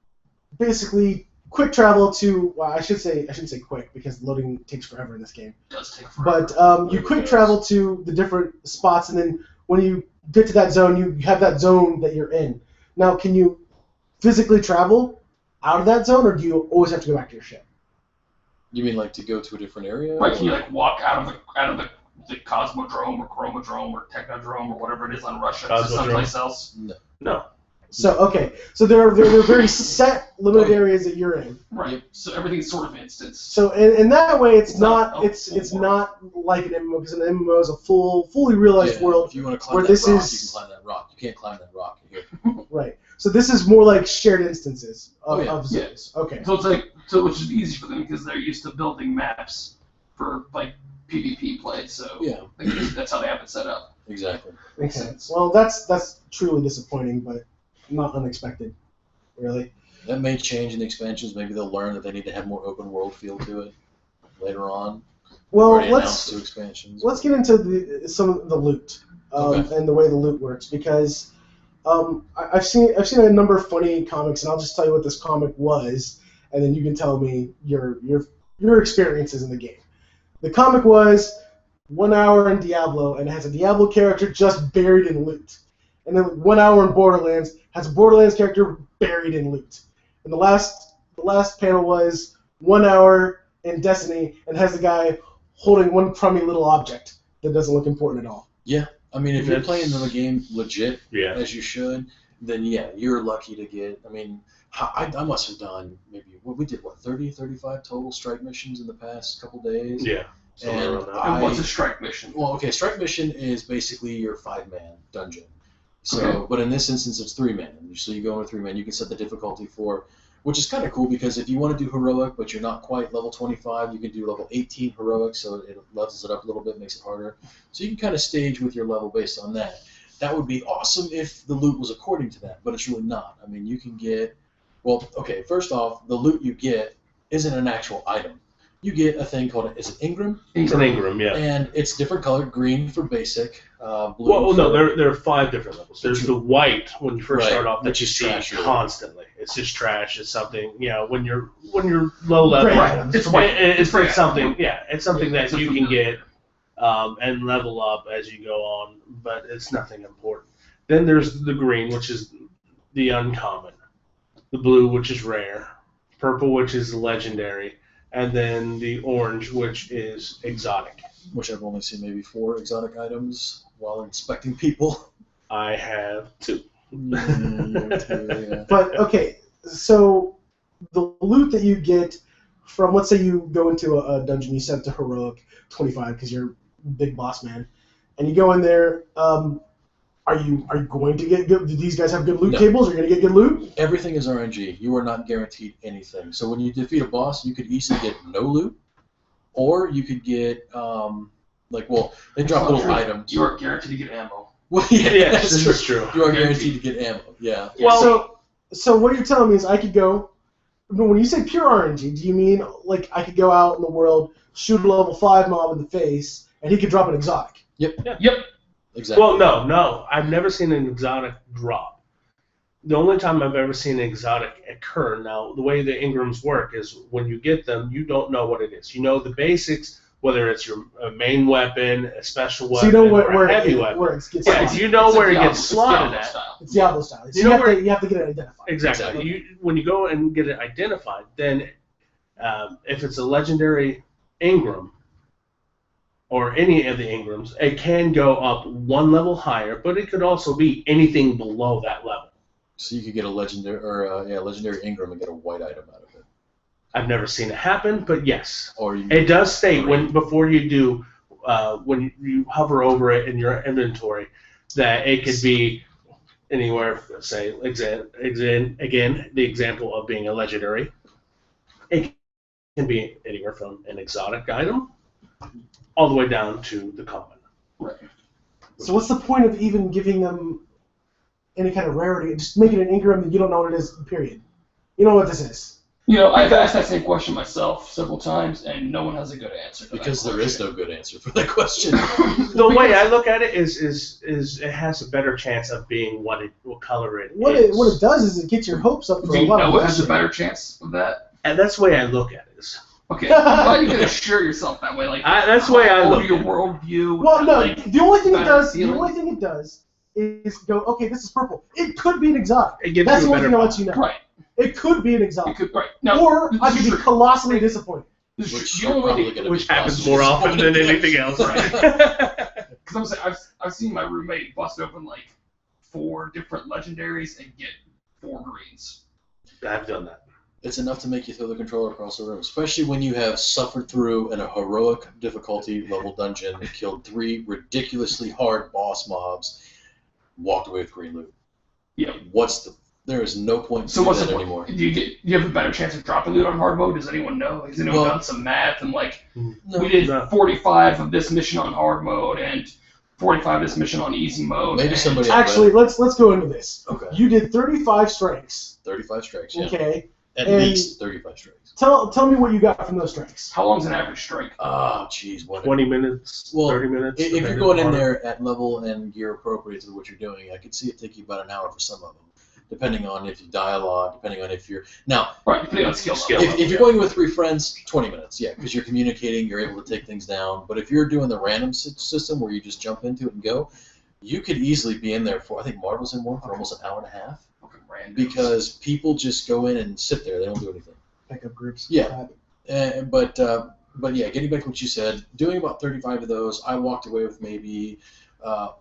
basically quick travel to. Well, I shouldn't say quick because loading takes forever in this game. It does take forever. But you quick travel to the different spots, and then when you get to that zone, you have that zone that you're in. Now, can you physically travel out of that zone, or do you always have to go back to your ship? You mean like to go to a different area? Like, can you like walk out of the Cosmodrome or Chromodrome or Technodrome or whatever it is on Russia to Cosmodrome. someplace else? No. So there are very set limited areas that you're in. Right. Yep. So everything's sort of instanced. So in that way, it's not not- it's not like an MMO because an MMO is a fully realized Yeah, world, If you want to climb where that this rock, is- you can climb that rock. You can't climb that rock here. right? So this is more like shared instances of, Oh, yeah. of zones. Okay. So which is easy for them because they're used to building maps for like PvP play. So Yeah, that's how they have it set up. exactly. Makes Okay. sense. Well, that's truly disappointing, but not unexpected, really. That may change in the expansions. Maybe they'll learn that they need to have more open world feel to it later on. Well, Already announced let's 2 expansions. get into some of the loot Okay. and the way the loot works because I've seen a number of funny comics, and I'll just tell you what this comic was, and then you can tell me your experiences in the game. The comic was 1 hour in Diablo, and it has a Diablo character just buried in loot, and then 1 hour in Borderlands has a Borderlands character buried in loot, and the last panel was 1 hour in Destiny, and has the guy holding one crummy little object that doesn't look important at all. I mean, if you're playing the game legit, Yeah. as you should, then yeah, you're lucky to get. I mean, I must have done maybe we did 30, 35 total strike missions in the past couple days. Yeah. Somewhere And around that. And what's a strike mission? Well, okay, strike mission is basically your 5-man dungeon. So, Okay. but in this instance, it's 3-man. So you go in with 3-man. You can set the difficulty for, which is kind of cool because if you want to do heroic, but you're not quite level 25, you can do level 18 heroic. So it levels it up a little bit, makes it harder. So you can kind of stage with your level based on that. That would be awesome if the loot was according to that, but it's really not. I mean, you can get, well, okay, first off, the loot you get isn't an actual item. You get a thing called, is it Ingram? It's an Ingram, yeah. And it's different color, green for basic, blue Well, no, for... there are 5 different levels. There's the white when you first Right, start off that which you is see trash, really. constantly. It's just trash. It's something, when you're low level. Right. It's white. It's Right. something. Yeah, it's something Yeah, that it's you a- can get and level up as you go on, but it's nothing important. Then there's the green, which is the uncommon. The blue, which is rare. Purple, which is legendary. And then the orange, which is exotic. Which I've only seen maybe 4 exotic items while inspecting people. I have 2. Yeah. But okay, so the loot that you get from, let's say you go into a dungeon, you set it to heroic 25 because you're big boss man, and you go in there. Are you going to get good? Do these guys have good loot No. tables? Are you going to get good loot? Everything is RNG. You are not guaranteed anything. So when you defeat a boss, you could easily get no loot, or you could get they drop Not little true. items. You are guaranteed to get ammo. Well, yeah, Yes, that's this true. is true. You are guaranteed to get ammo. Yeah. Well, So what you're telling me is I could go. When you say pure RNG, do you mean like I could go out in the world, shoot a level 5 mob in the face, and he could drop an exotic? Yep. Exactly. well, no. I've never seen an exotic drop. The only time I've ever seen an exotic occur, now, the way the Ingrams work is when you get them, you don't know what it is. You know the basics, whether it's your main weapon, a special So weapon, you know or where a heavy it weapon. gets Yeah, slotted. You know It's where it Diablo- gets it's slotted Diablo at. style. It's Diablo style. So You know where- you have to get it identified. Exactly. When you go and get it identified, then if it's a legendary Ingram or any of the Ingrams, it can go up 1 level higher, but it could also be anything below that level. So you could get a legendary Ingram and get a white item out of it. I've never seen it happen, but yes, Or you it does state before you do when you hover over it in your inventory that it could be anywhere. Say again the example of being a legendary. It can be anywhere from an exotic item all the way down to the common. Right. So what's the point of even giving them any kind of rarity? Just make it an Ingram and you don't know what it is, period. You know what this is. You know, I've asked that same question myself several times, and no one has a good answer to Because that there is no good answer for that question. The way I look at it is it has a better chance of being what color it What is. it does is it gets your hopes up for Do a you lot know of it has a bullshit. better chance of that? And that's the way I look at it. Okay, I'm glad you can assure yourself that way. Like, That's the way I look your at it. worldview. Well, no. Like, The only thing it better does. feeling. The only thing it does is go. Okay, this is purple. It could be an exotic. It gives That's you the a only better thing I'll let you know. right. It could be an You exotic. could, right. Now, Or this I is could be true. colossally disappointed. This is Which true. you're The only probably way gonna Which be happens positive more often than disappointed. anything else. Because I'm saying I've seen my roommate bust open like 4 different legendaries and get 4 greens. I've done that. It's enough to make you throw the controller across the room, especially when you have suffered through in a heroic difficulty level dungeon, killed 3 ridiculously hard boss mobs, walked away with green loot. Yeah. There is no point So to do what's that the point? anymore. Do you have a better chance of dropping loot on hard mode? Does anyone know? Has anyone done some math and like we did No. 45 of this mission on hard mode and 45 of this mission on easy mode? Maybe and- somebody Actually, let's go into this. Okay. You did 35 strikes. 35 strikes, yeah. Okay. At And- least 35 strikes. Tell me what you got from those strikes. How long's an average strike? Oh, jeez. What 20 minutes, Well, 30 minutes. If you're depending going in on- there at level and gear appropriate to what you're doing, I could see it take you about an hour for some of them, depending on if you die a lot, depending on if you're... Now, Right, depending on skill Skill level. level. if you're going with 3 friends, 20 minutes, yeah, because you're communicating, you're able to take things down. But if you're doing the random system where you just jump into it and go, you could easily be in there for, I think Marvel's in one for almost an hour and a half, Fucking random. because people just go in and sit there. They don't do anything. Pickup groups. Yeah. But yeah, getting back to what you said, doing about 35 of those, I walked away with maybe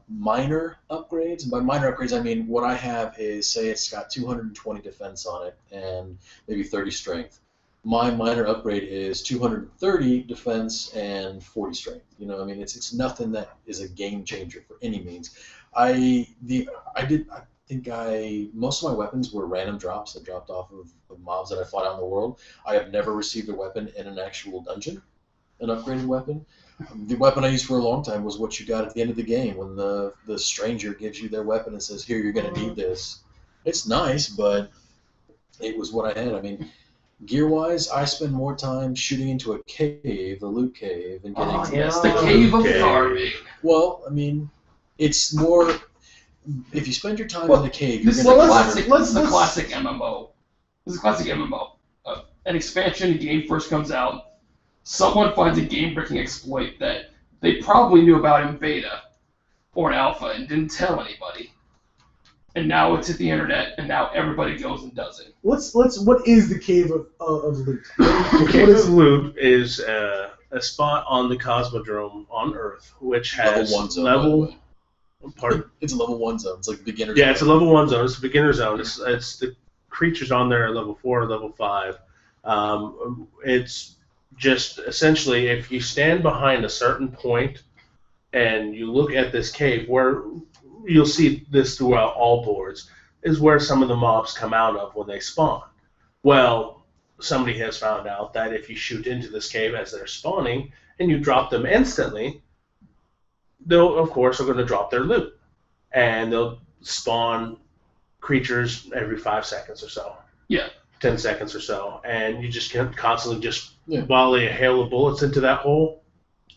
minor upgrades. And by minor upgrades, I mean what I have is, say it's got 220 defense on it and maybe 30 strength. My minor upgrade is 230 defense and 40 strength. You know, I mean, it's nothing that is a game changer for any means. Most of my weapons were random drops that dropped off of mobs that I fought out in the world. I have never received a weapon in an actual dungeon, an upgraded weapon. The weapon I used for a long time was what you got at the end of the game when the stranger gives you their weapon and says, "Here, you're going to need this." It's nice, but it was what I had. I mean, gear-wise, I spend more time shooting into a cave, the loot cave, and getting... Oh, yes, the Cave of Okay. Carving. Well, I mean, it's more... If you spend your time Well, in the cave, you're This is going the to... classic. let's- This is the let's- classic MMO. This is a classic MMO. An expansion game first comes out. Someone finds a game-breaking exploit that they probably knew about in beta or in alpha and didn't tell anybody. And now it's at the internet, and now everybody goes and does it. What is the cave of loot? The What Cave is of Loot is a spot on the Cosmodrome on Earth, which has level 1 zone, by the way. Pardon? It's a level 1 zone. It's like beginner Yeah, zone. it's a level 1 zone. It's a beginner zone. It's the creatures on there at level 4 or level 5. It's just essentially if you stand behind a certain point and you look at this cave, where you'll see this throughout all boards, is where some of the mobs come out of when they spawn. Well, somebody has found out that if you shoot into this cave as they're spawning and you drop them instantly, they'll, of course, are going to drop their loot. And they'll spawn creatures every 5 seconds or so. Yeah. 10 seconds or so. And you just can constantly just Yeah. volley a hail of bullets into that hole,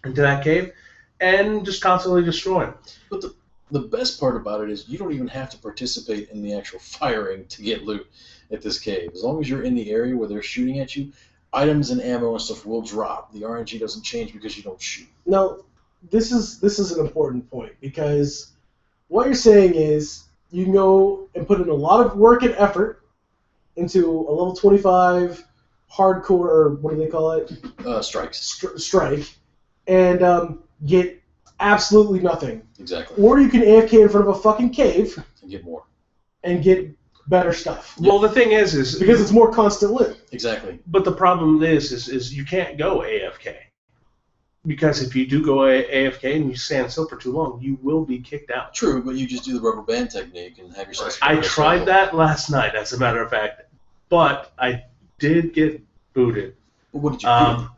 into that cave, and just constantly destroy them. But the best part about it is you don't even have to participate in the actual firing to get loot at this cave. As long as you're in the area where they're shooting at you, items and ammo and stuff will drop. The RNG doesn't change because you don't shoot. Now, this is an important point because what you're saying is you can go and put in a lot of work and effort into a level 25 hardcore, or what do they call it? Strikes. Strike, and get absolutely nothing. Exactly. Or you can AFK in front of a fucking cave And get more. and get better stuff. Well, the thing is Because it's more constant loot. Exactly. but the problem is you can't go AFK. Because if you do go AFK and you stand still for too long, you will be kicked out. True, but you just do the rubber band technique and have yourself... I tried that last night, as a matter of fact, but I did get booted. But what did you do?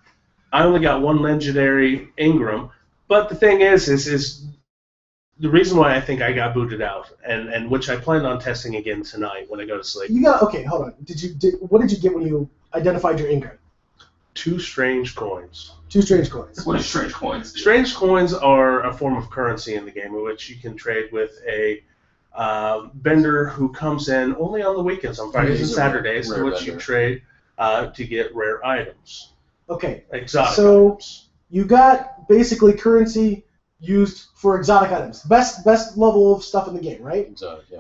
I only got one legendary Ingram. But the thing is the reason why I think I got booted out, and which I plan on testing again tonight when I go to sleep. Hold on. What did you get when you identified your Ingram? 2 strange coins. 2 strange coins. What is strange coins? Strange coins are a form of currency in the game in which you can trade with a vendor who comes in only on the weekends, on Fridays and Saturdays, in which you trade to get rare items. Okay. Exotic so items. You got basically currency used for exotic items. Best level of stuff in the game, right? Exotic, yeah.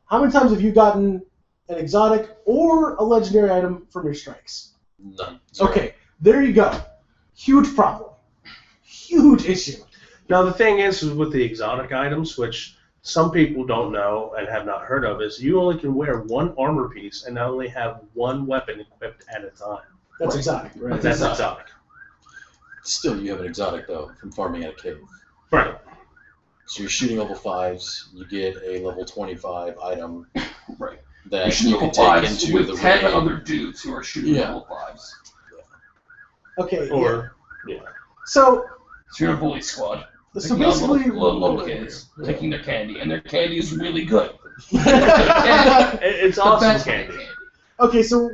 How many times have you gotten an exotic or a legendary item from your strikes? None. 0. Okay, there you go. Huge problem. Huge issue. Now, the thing is with the exotic items, which some people don't know and have not heard of, is you only can wear 1 armor piece and only have 1 weapon equipped at a time. That's exotic. Right. That's exotic. Still, you have an exotic, though, from farming at a cave. Right. So you're shooting level 5s, you get a level 25 item. Right. That you you can level take 5s into with the 10 raid. other dudes who are shooting Yeah. level 5s. Okay. Or, yeah. So So you're a bully squad. So Taking on basically, little kids, taking their candy, and their candy is really good. It's The awesome best candy. okay, so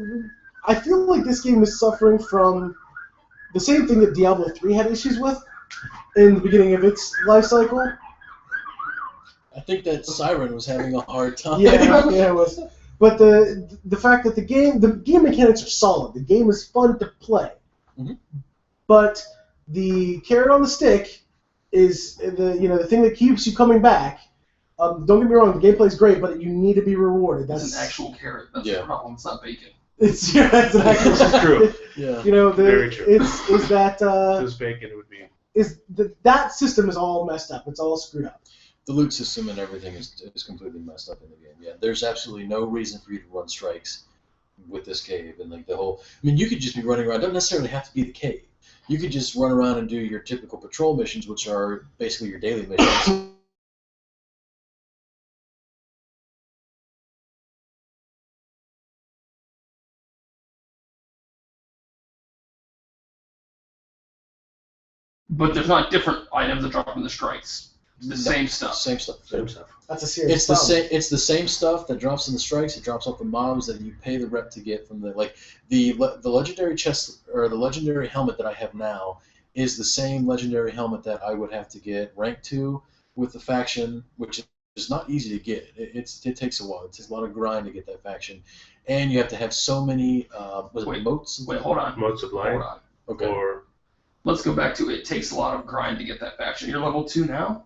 I feel like this game is suffering from the same thing that Diablo 3 had issues with in the beginning of its life cycle. I think that Siren was having a hard time. Yeah, it was. But the fact that the game mechanics are solid. The game is fun to play. Mhm. But the carrot on the stick is the thing that keeps you coming back. Don't get me wrong, the gameplay is great, but you need to be rewarded. That's an actual carrot. That's the problem. It's not bacon. It's an actual. This is true. Yeah. Very true. Is that This bacon would be. that system is all messed up. It's all screwed up. The loot system and everything is completely messed up in the game. Yeah, there's absolutely no reason for you to run strikes with this cave and like the whole. I mean, you could just be running around. It doesn't necessarily have to be the cave. You could just run around and do your typical patrol missions, which are basically your daily missions. But there's not different items that drop in the strikes. It's the same stuff. Same stuff. Same stuff. That's a serious It's problem. the same. It's the same stuff that drops in the strikes. It drops off the mobs that you pay the rep to get from the legendary chest or the legendary helmet that I have now is the same legendary helmet that I would have to get rank 2 with the faction, which is not easy to get. It takes a while. It takes a lot of grind to get that faction, and you have to have so many moats. Wait, hold on. Moats of light. Hold on. Okay. Or Let's go back to it takes a lot of grind to get that faction. You're level 2 now?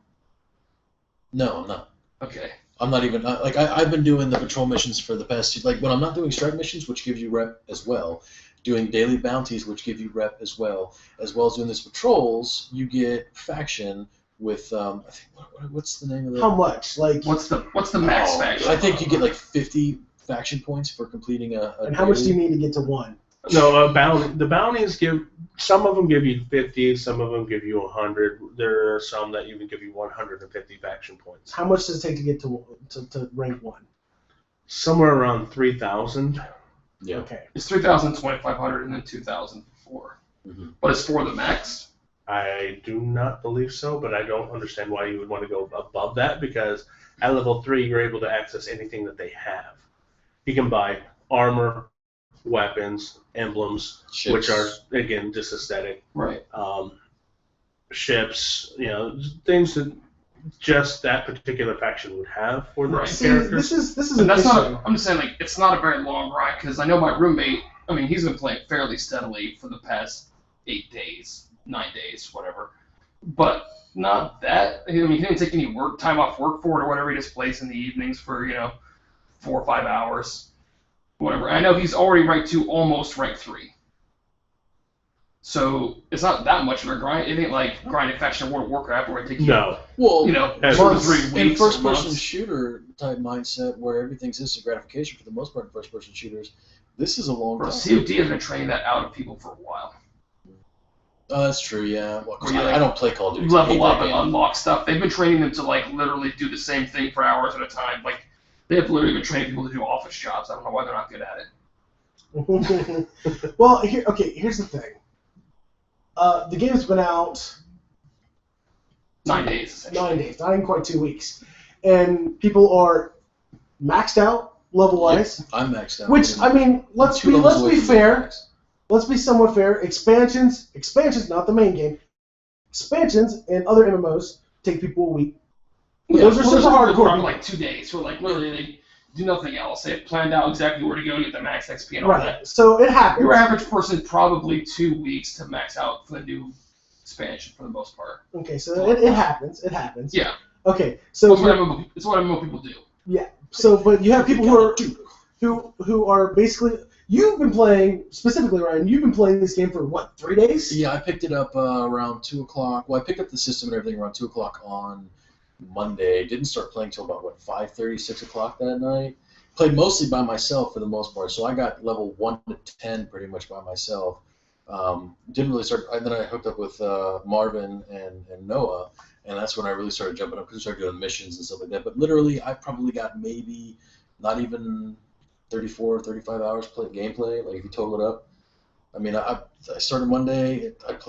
No, I'm not. Okay. I'm not even I've been doing the patrol missions for the past when I'm not doing strike missions, which gives you rep as well, doing daily bounties, which give you rep as well as doing these patrols. You get faction with I think what's the name of the How much? Like, What's the max faction? I think you get like 50 faction points for completing a and how much do daily. you need to get to 1? no, the bounties give. Some of them give you 50. Some of them give you 100. There are some that even give you 150 faction points. How much does it take to get to rank 1? Somewhere around 3,000. Yeah. Okay. It's 3,000, 2,500, and then 2,000 for. Mhm. But it's for the max. I do not believe so, but I don't understand why you would want to go above that because at level 3 you're able to access anything that they have. You can buy armor, weapons, emblems, Ships. which are again just aesthetic. Right. Ships, things that just that particular faction would have for their Right. See, characters. this is And an that's issue. not. I'm just saying, like, it's not a very long ride because I know my roommate. I mean, he's been playing fairly steadily for the past 8 days, 9 days, whatever. But not that. I mean, he didn't take any time off work for it or whatever. He just plays in the evenings for 4 or 5 hours, whatever. I know he's already rank 2, almost rank 3. So it's not that much of a grind. It ain't like grinding faction in World of Warcraft where it takes you, No. Well, 2 or 3 weeks. in or first-person months. shooter type mindset where everything's instant gratification for the most part in first-person shooters, this is a long Bro, time. COD has been training that out of people for a while. That's true, yeah. Well, 'cause Where you, I don't play Call of Duty. You I hate level up that and game. unlock stuff. They've been training them to literally do the same thing for hours at a time. Like they have literally been training people to do office jobs. I don't know why they're not good at it. Well, here's the thing. The game's been out 9 days, essentially. 9 days, not even quite 2 weeks, and people are maxed out level-wise. Yeah, I'm maxed out. Which I mean, let's be fair. Let's be somewhat fair. Expansions, not the main game. Expansions and other MMOs take people a week. Yeah, Those are super hardcore. For like 2 days, so like literally they do nothing else. They have planned out exactly where to go and get the max XP and all Right. that. So it happens. Your average person probably 2 weeks to max out for the new expansion for the most part. Okay, so it happens. It happens. Yeah. Okay, so It's what MMO people do. yeah. So, but you have people who are basically. You've been playing, specifically, Ryan, you've been playing this game for, what, 3 days? Yeah, I picked it up around 2 o'clock. Well, I picked up the system and everything around 2 o'clock on Monday. Didn't start playing till about, 5:30, 6 o'clock that night. Played mostly by myself for the most part, so I got level 1 to 10 pretty much by myself. Didn't really start, and then I hooked up with Marvin and Noah, and that's when I really started jumping up because we started doing missions and stuff like that. But literally, I probably got maybe not even 34, 35 hours gameplay, like if you total it up. I mean, I started Monday, I took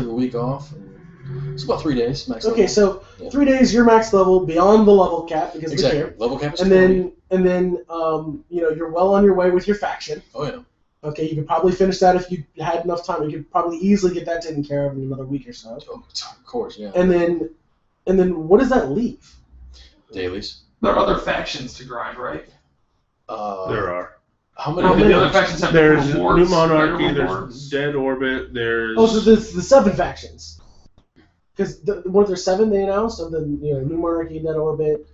a week off, and it's about 3 days max level. Okay, so 3 days, you're max level beyond the level cap because exactly. of the camp. Level cap is and 40. then you're well on your way with your faction. Oh yeah. Okay, you could probably finish that if you had enough time. You could probably easily get that taken care of in another week or so. Oh, of course, yeah. And then what does that leave? Dailies. There are other factions to grind, right? There are. How How many? many other factions have There's rewards? New Monarchy, Better there's rewards? Dead Orbit, there's... Oh, so there's the 7 factions. Because weren't there 7 they announced of the New Monarchy, Dead Orbit?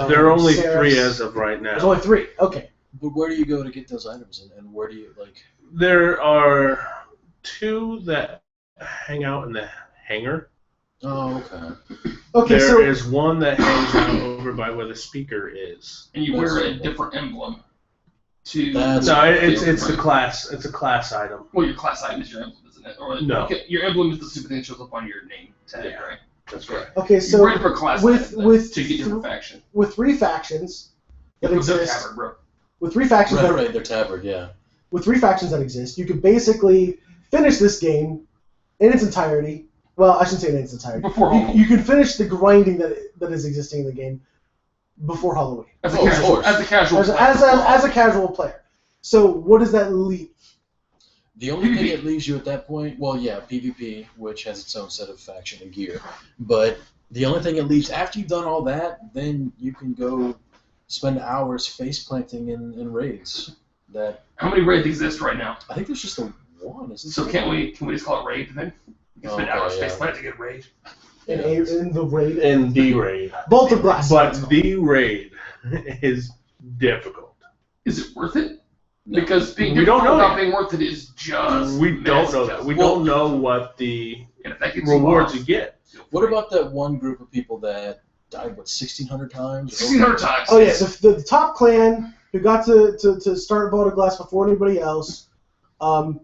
there are only Ceres. 3 as of right now. There's only 3. Okay. But where do you go to get those items, and where do you like? There are 2 that hang out in the hangar. Oh, okay. Okay, There is one that hangs out over by where the speaker is. And you wear a different emblem to. That's- No, it's the class. It's a class item. Well, your class item is your emblem, isn't it? Or No. okay, your emblem is the stupid thing that shows up on your name tag, Yeah. right? That's right. Okay, You so wear a different class with- item with to get different faction. with 3 factions that They're exist, covered, bro. with 3 factions that Right, they're tabard, yeah. with 3 factions that exist, you could basically finish this game in its entirety. Well, I shouldn't say in its entirety. Before Halloween. You can finish the grinding that is existing in the game before Halloween. As a Oh, of casual, course. as a casual. As a casual player. So what does that leave? The only thing PvP. that leaves you at that point, well, yeah, PvP, which has its own set of faction and gear. But the only thing it leaves after you've done all that, then you can go spend hours face planting in raids. That How many raids exist right now? I think there's just the one. Isn't So there? can we just call it raid then? You can spend Okay, hours yeah. face planting in raid. In the raid. In the raid. Bolt of Glass. But the raid is difficult. Is it worth it? No. Because being We don't know about yet. being worth it is just. We don't know messy. that. We Well- don't know what the And if that gets rewards you you get. What about that one group of people that died, 1,600 times? 1,600 times. Oh yeah, the top clan who got to start Vault of Glass before anybody else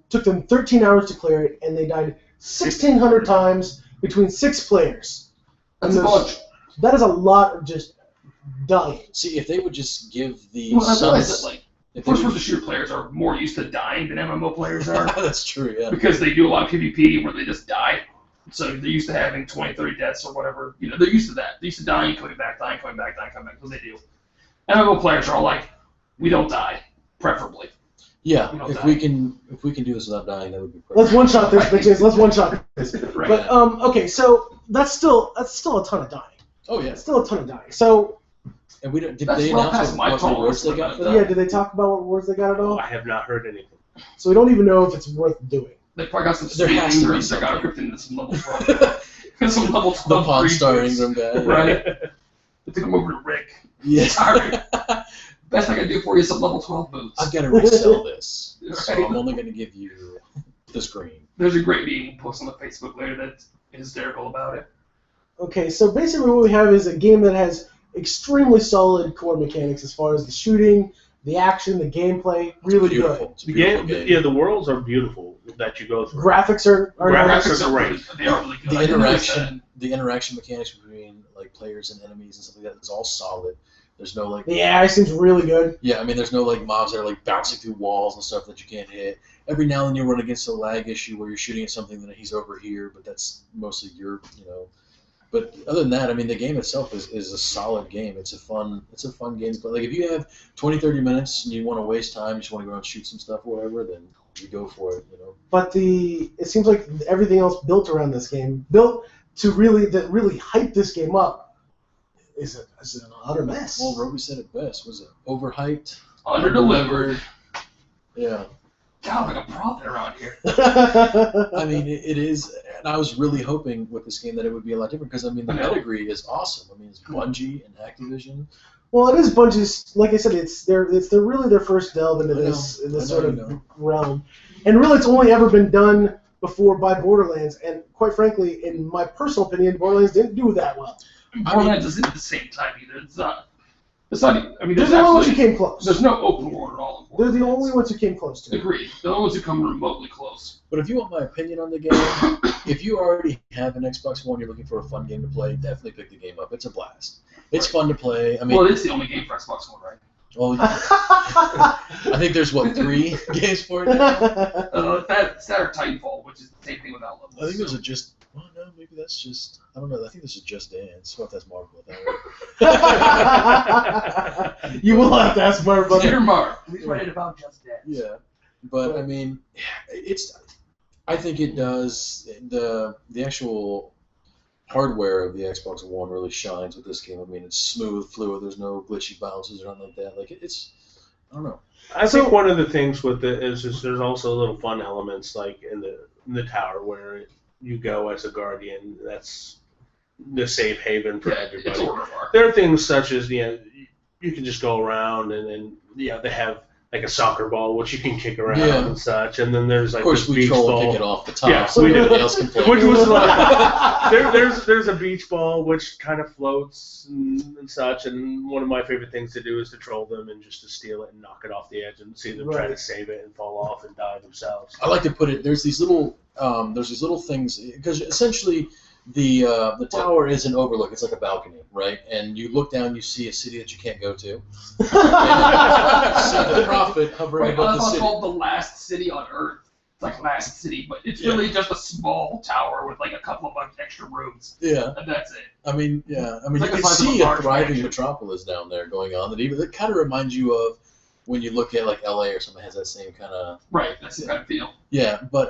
took them 13 hours to clear it, and they died 1,600 times between 6 players. That's a And bunch. that is a lot of just dying. See, if they would just give the Well, I realize subs- that like if they first-person would- shooter players are more used to dying than MMO players are That's true, yeah. because they do a lot of PvP where they just die. So they're used to having 20, 30 deaths or whatever. You know, they're used to that. They're used to dying, coming back, dying, coming back, dying, coming back. Because they do. MMO players are all like, we don't die, preferably. Yeah, You know, if dying. we can do this without dying, that would be perfect. Let's one shot this, bitches. Let's one shot this. Right. But okay, so that's still a ton of dying. Oh yeah, It's still a ton of dying. So and we don't. Did That's they well announce past my what tolerance rewards they for got? that. For yeah, that? did they talk about what rewards they got at all? I have not heard anything. So we don't even know if it's worth doing. They probably got some There sweet has to be Ingrams that got something. equipped into some level 12. Some level 12 The Pawn Star creatures. Ingram guy. yeah. Right. They took him over to Rick. Yeah. Sorry. Best I can do for you is some level 12 boots. I've got to resell this, so Right. I'm only going to give you the screen. There's a great meme post on the Facebook later that's hysterical about it. Okay, so basically what we have is a game that has extremely solid core mechanics as far as the shooting, the action, the gameplay. Really Beautiful. good. It's a The beautiful game, game. yeah, the worlds are beautiful that you go through. Graphics are Graphics nice. are great. They are really good. The I didn't notice interaction mechanics between like players and enemies and stuff like that is all solid. There's no like. The AI seems really good. Yeah, I mean, there's no like mobs that are like bouncing through walls and stuff that you can't hit. Every now and then you'll run against a lag issue where you're shooting at something that he's over here, but that's mostly your, But other than that, I mean, the game itself is a solid game. It's a fun game to play. Like if you have 20, 30 minutes and you want to waste time, you just want to go out and shoot some stuff or whatever, then you go for it. But it seems like everything else built around this game, built to really hype this game up, is an utter mess. Well, Roby said it best. Was it overhyped? Underdelivered. Yeah. God, like a prophet around here. I mean, it is, and I was really hoping with this game that it would be a lot different because I mean the pedigree is awesome. I mean, it's Bungie and Activision. Well, it is Bungie's. Like I said, it's really their first delve into this sort of realm, and really it's only ever been done before by Borderlands. And quite frankly, in my personal opinion, Borderlands didn't do that well. Borderlands isn't at the same time either. It's not. I mean, they're the only ones who came close. There's no open world at all. They're the only ones who came close to it. Agreed. They're the only ones who come remotely close. But if you want my opinion on the game, if you already have an Xbox One, you're looking for a fun game to play, definitely pick the game up. It's a blast. It's fun to play. I mean, well, it's the only game for Xbox One, right? Well, I think there's 3 games for it now? That's that or Titanfall, which is the same thing without levels. I think there's well, no, maybe that's just, I don't know. I think this is Just Dance. What if that's Marvel? You will have to ask Mark about Dear Mark, we read about Just Dance. Yeah, but I mean, I think it does the actual hardware of the Xbox One really shines with this game. I mean, it's smooth, fluid. There's no glitchy bounces or anything like that. Like it's, I don't know. I think one of the things with it is just there's also little fun elements like in the tower where you go as a guardian. That's the safe haven for everybody. There are things such as you can just go around and they have like a soccer ball which you can kick around and such, and then there's like of course this we beach troll ball. and pick it off the top, Yeah, so nobody else can play. Which was like there's a beach ball which kind of floats and such, and one of my favorite things to do is to troll them and just to steal it and knock it off the edge and see them try to save it and fall off and die themselves. I like to put it. There's these little things because essentially the tower is an overlook. It's like a balcony, right? And you look down, you see a city that you can't go to. And see the prophet hovering above the city. It's called the last city on Earth. It's like Last City, but it's really just a small tower with like a couple of extra rooms. Yeah. And that's it. I mean, you can see a thriving metropolis down there going on. That kind of reminds you of when you look at like LA or something that has that same kind of. Right. That's the kind of feel. Yeah, but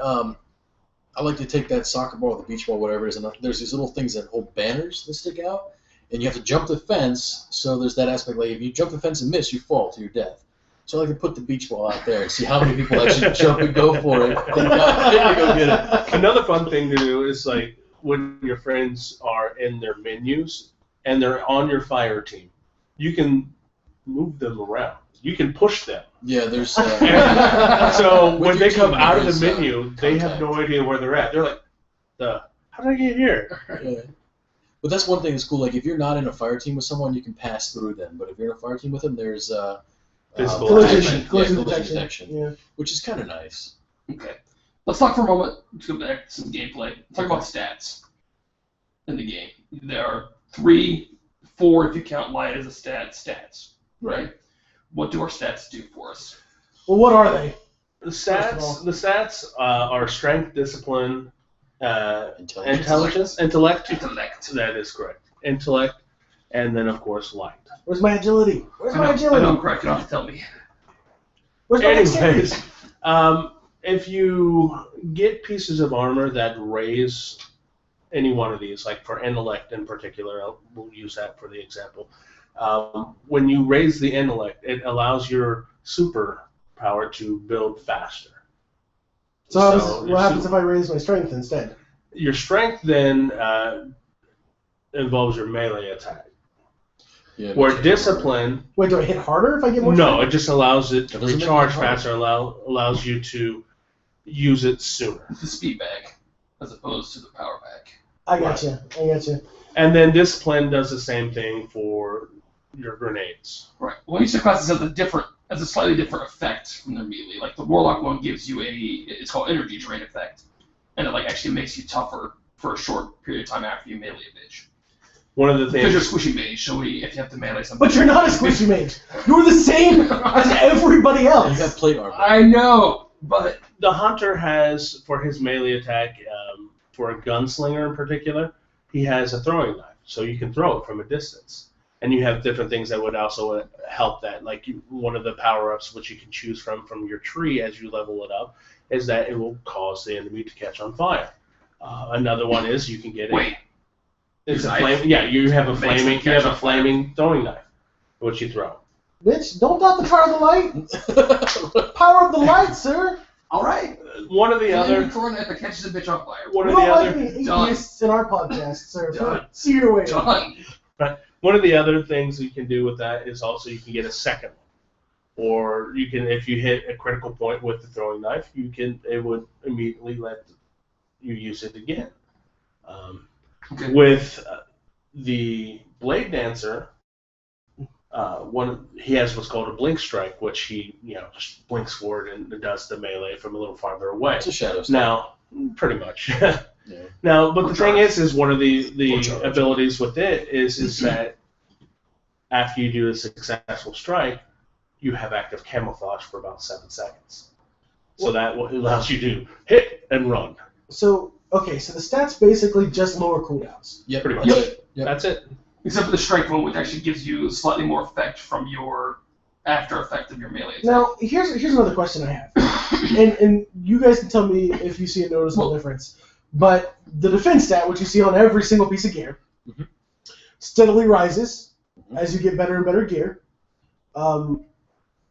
I like to take that soccer ball or the beach ball, whatever it is, and there's these little things that hold banners that stick out, and you have to jump the fence, so there's that aspect, like if you jump the fence and miss, you fall to your death. So I like to put the beach ball out there and see how many people actually jump and go for it. Then go get it. Another fun thing to do is like when your friends are in their menus and they're on your fire team, you can move them around. You can push them. Yeah, there's. So when they come out of the menu, they have no idea where they're at. They're like, how did I get here? Yeah. But that's one thing that's cool. Like if you're not in a fire team with someone, you can pass through them. But if you're in a fire team with them, there's collision detection, which is kind of nice. Okay, let's talk for a moment. Let's go back to some gameplay. Let's talk about stats in the game. There are 3, 4 if you count light as a stats, right? What do our stats do for us? Well, what are they? The stats are strength, discipline, intelligence, intellect. That is correct. Intellect, and then of course light. Where's my agility? I know, correct. You don't have to tell me. Where's my Anyways, if you get pieces of armor that raise any one of these, like for intellect in particular, we'll use that for the example. When you raise the intellect, it allows your superpower to build faster. So what happens if I raise my strength instead? Your strength then involves your melee attack. Yeah, Where discipline... Wait, do I hit harder if I get more No, strength? it just allows it to recharge faster, allows you to use it sooner. The speed bag, as opposed to the power bag. I got you. And then discipline does the same thing for your grenades. Right. Well, each of the classes has a slightly different effect from their melee. Like the Warlock one gives you it's called energy drain effect, and it like actually makes you tougher for a short period of time after you melee a bitch. One of the Because things. you're squishy mage, so if you have to melee something. But you're not a squishy mage. You're the same as everybody You else. got plate armor. I know, but The hunter has, for his melee attack, for a gunslinger in particular, he has a throwing knife, so you can throw it from a distance. And you have different things that would also help that. Like one of the power-ups which you can choose from your tree as you level it up is that it will cause the enemy to catch on fire. Another one is you can get wait. It's a Knife? flame. Yeah, you have a Makes them flaming. You catch have a on fire. flaming throwing knife, which you throw. Bitch, don't doubt the power of the light. Power of the light, sir. All right. One of the other. If it catches a bitch on fire. One We of the don't like other. the atheists in our podcast, sir. Done. See your way. Done. One of the other things you can do with that is also you can get a second one. Or you can, if you hit a critical point with the throwing knife, it would immediately let you use it again. Okay. With the Blade Dancer, he has what's called a blink strike, which he just blinks forward and does the melee from a little farther away. It's a shadow step. Now, pretty much. Yeah. Now, but Or the thing is one of the Or charge. abilities with it is that after you do a successful strike, you have active camouflage for about 7 seconds. So that allows you to hit and run. So, okay, so the stats basically just lower cooldowns. Yep, Pretty much. Yep. That's it. Except for the strike one, which actually gives you slightly more effect from your after effect of your melee attack. Now, here's another question I have, and you guys can tell me if you see a noticeable difference. But the defense stat, which you see on every single piece of gear, Mhm. steadily rises Mhm. as you get better and better gear.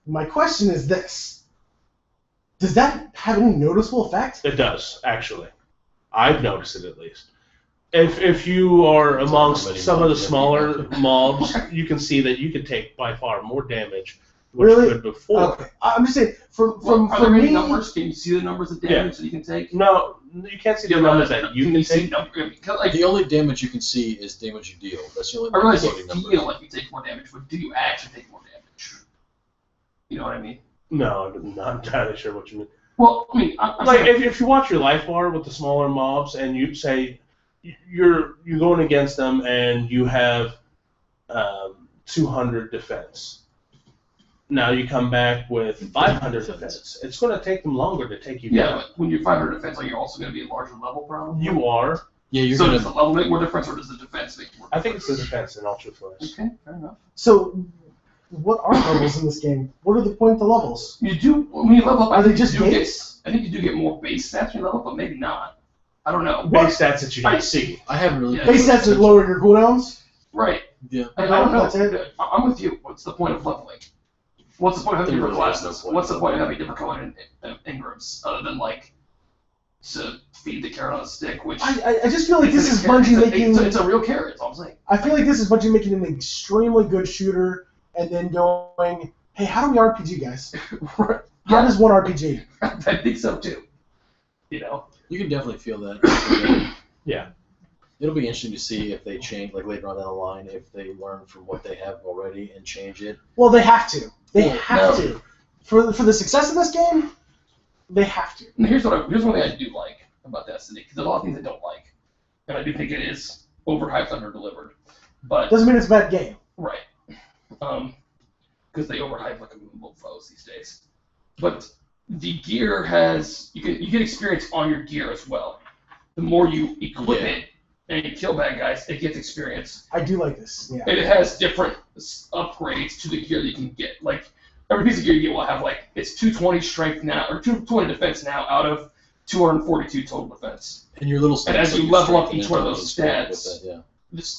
My question is this: does that have any noticeable effect? It does, actually. I've noticed it at least. If you are amongst some of the smaller mobs, you can see that you can take by far more damage than Really? you could before. Okay, I'm just saying, Are for there any me, numbers? Can you see the numbers of damage that you can take? No, you can't see the numbers that you can see take. like, The only damage you can see is damage you deal. That's the only I realize floating you number. feel like you take more damage, but do you actually take more damage? You know what I mean? No, I'm not entirely sure what you mean. Well, I mean, I'm Like saying, if you watch your life bar with the smaller mobs and you say you're going against them and you have 200 defense. Now you come back with 500 defense. It's going to take them longer to take you yeah, down. but when you're 500 defense, are you also going to be a larger level problem? You are. Yeah, you're So gonna. does the level make more difference, or does the defense make more I difference? think it's the defense in Ultra Force. Okay, fair enough. so what are levels in this game? What are the point of the levels? You do when you level up. Are I they think just you do gates? I think you do get more base stats when you level up, but maybe not. I don't know. Base stats that you don't see. I haven't really. Yeah. Base stats that lower your cooldowns. Right. Yeah. I don't know. That's it. I'm with you. What's the point of leveling? What's the point of having There different really is no classes? point. What's the point of having different colored Ingrams other than like to feed the carrot on a stick? Which I just feel like this it's is a carrot. Bungie making. It's a real carrot. That's all I'm saying. I feel like this is Bungie making an extremely good shooter, and then going, "Hey, how do we RPG, guys? How does one RPG?" I think so too. You know. You can definitely feel that. Yeah. It'll be interesting to see if they change, like later on down the line, if they learn from what they have already and change it. Well, they have to. They Well, have no. to. For the success of this game, they have to. And here's one thing I do like about Destiny, because there's a lot of things I don't like, and I do think it is overhyped, under-delivered. But Doesn't mean it's a bad game. right, because they overhype like a mofos these days. But the gear has you get experience on your gear as well. The more you equip Yeah. it and you kill bad guys, it gets experience. I do like this. Yeah. And it has different upgrades to the gear that you can get. Like every piece of gear you get will have like it's 220 strength now or 220 defense now out of 242 total defense. And your little stats. And as like you your level up strength each one of and those intelligence stats, with that, yeah.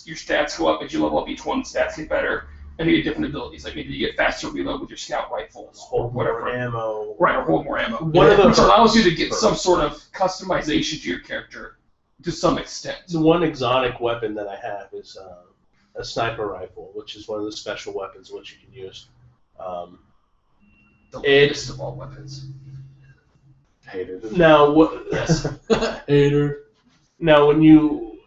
Your stats go up as you level up each one. Stats get better, and you get different abilities. Like maybe you get faster reload with your scout rifles or Hold more whatever. ammo. Right, or hold more ammo. One of the Which allows you to perks. get some sort of customization to your character to some extent. The one exotic weapon that I have is a sniper rifle, which is one of the special weapons which you can use. The It's- latest of all weapons. Hater. Now, what? Yes. Hater. Now, when you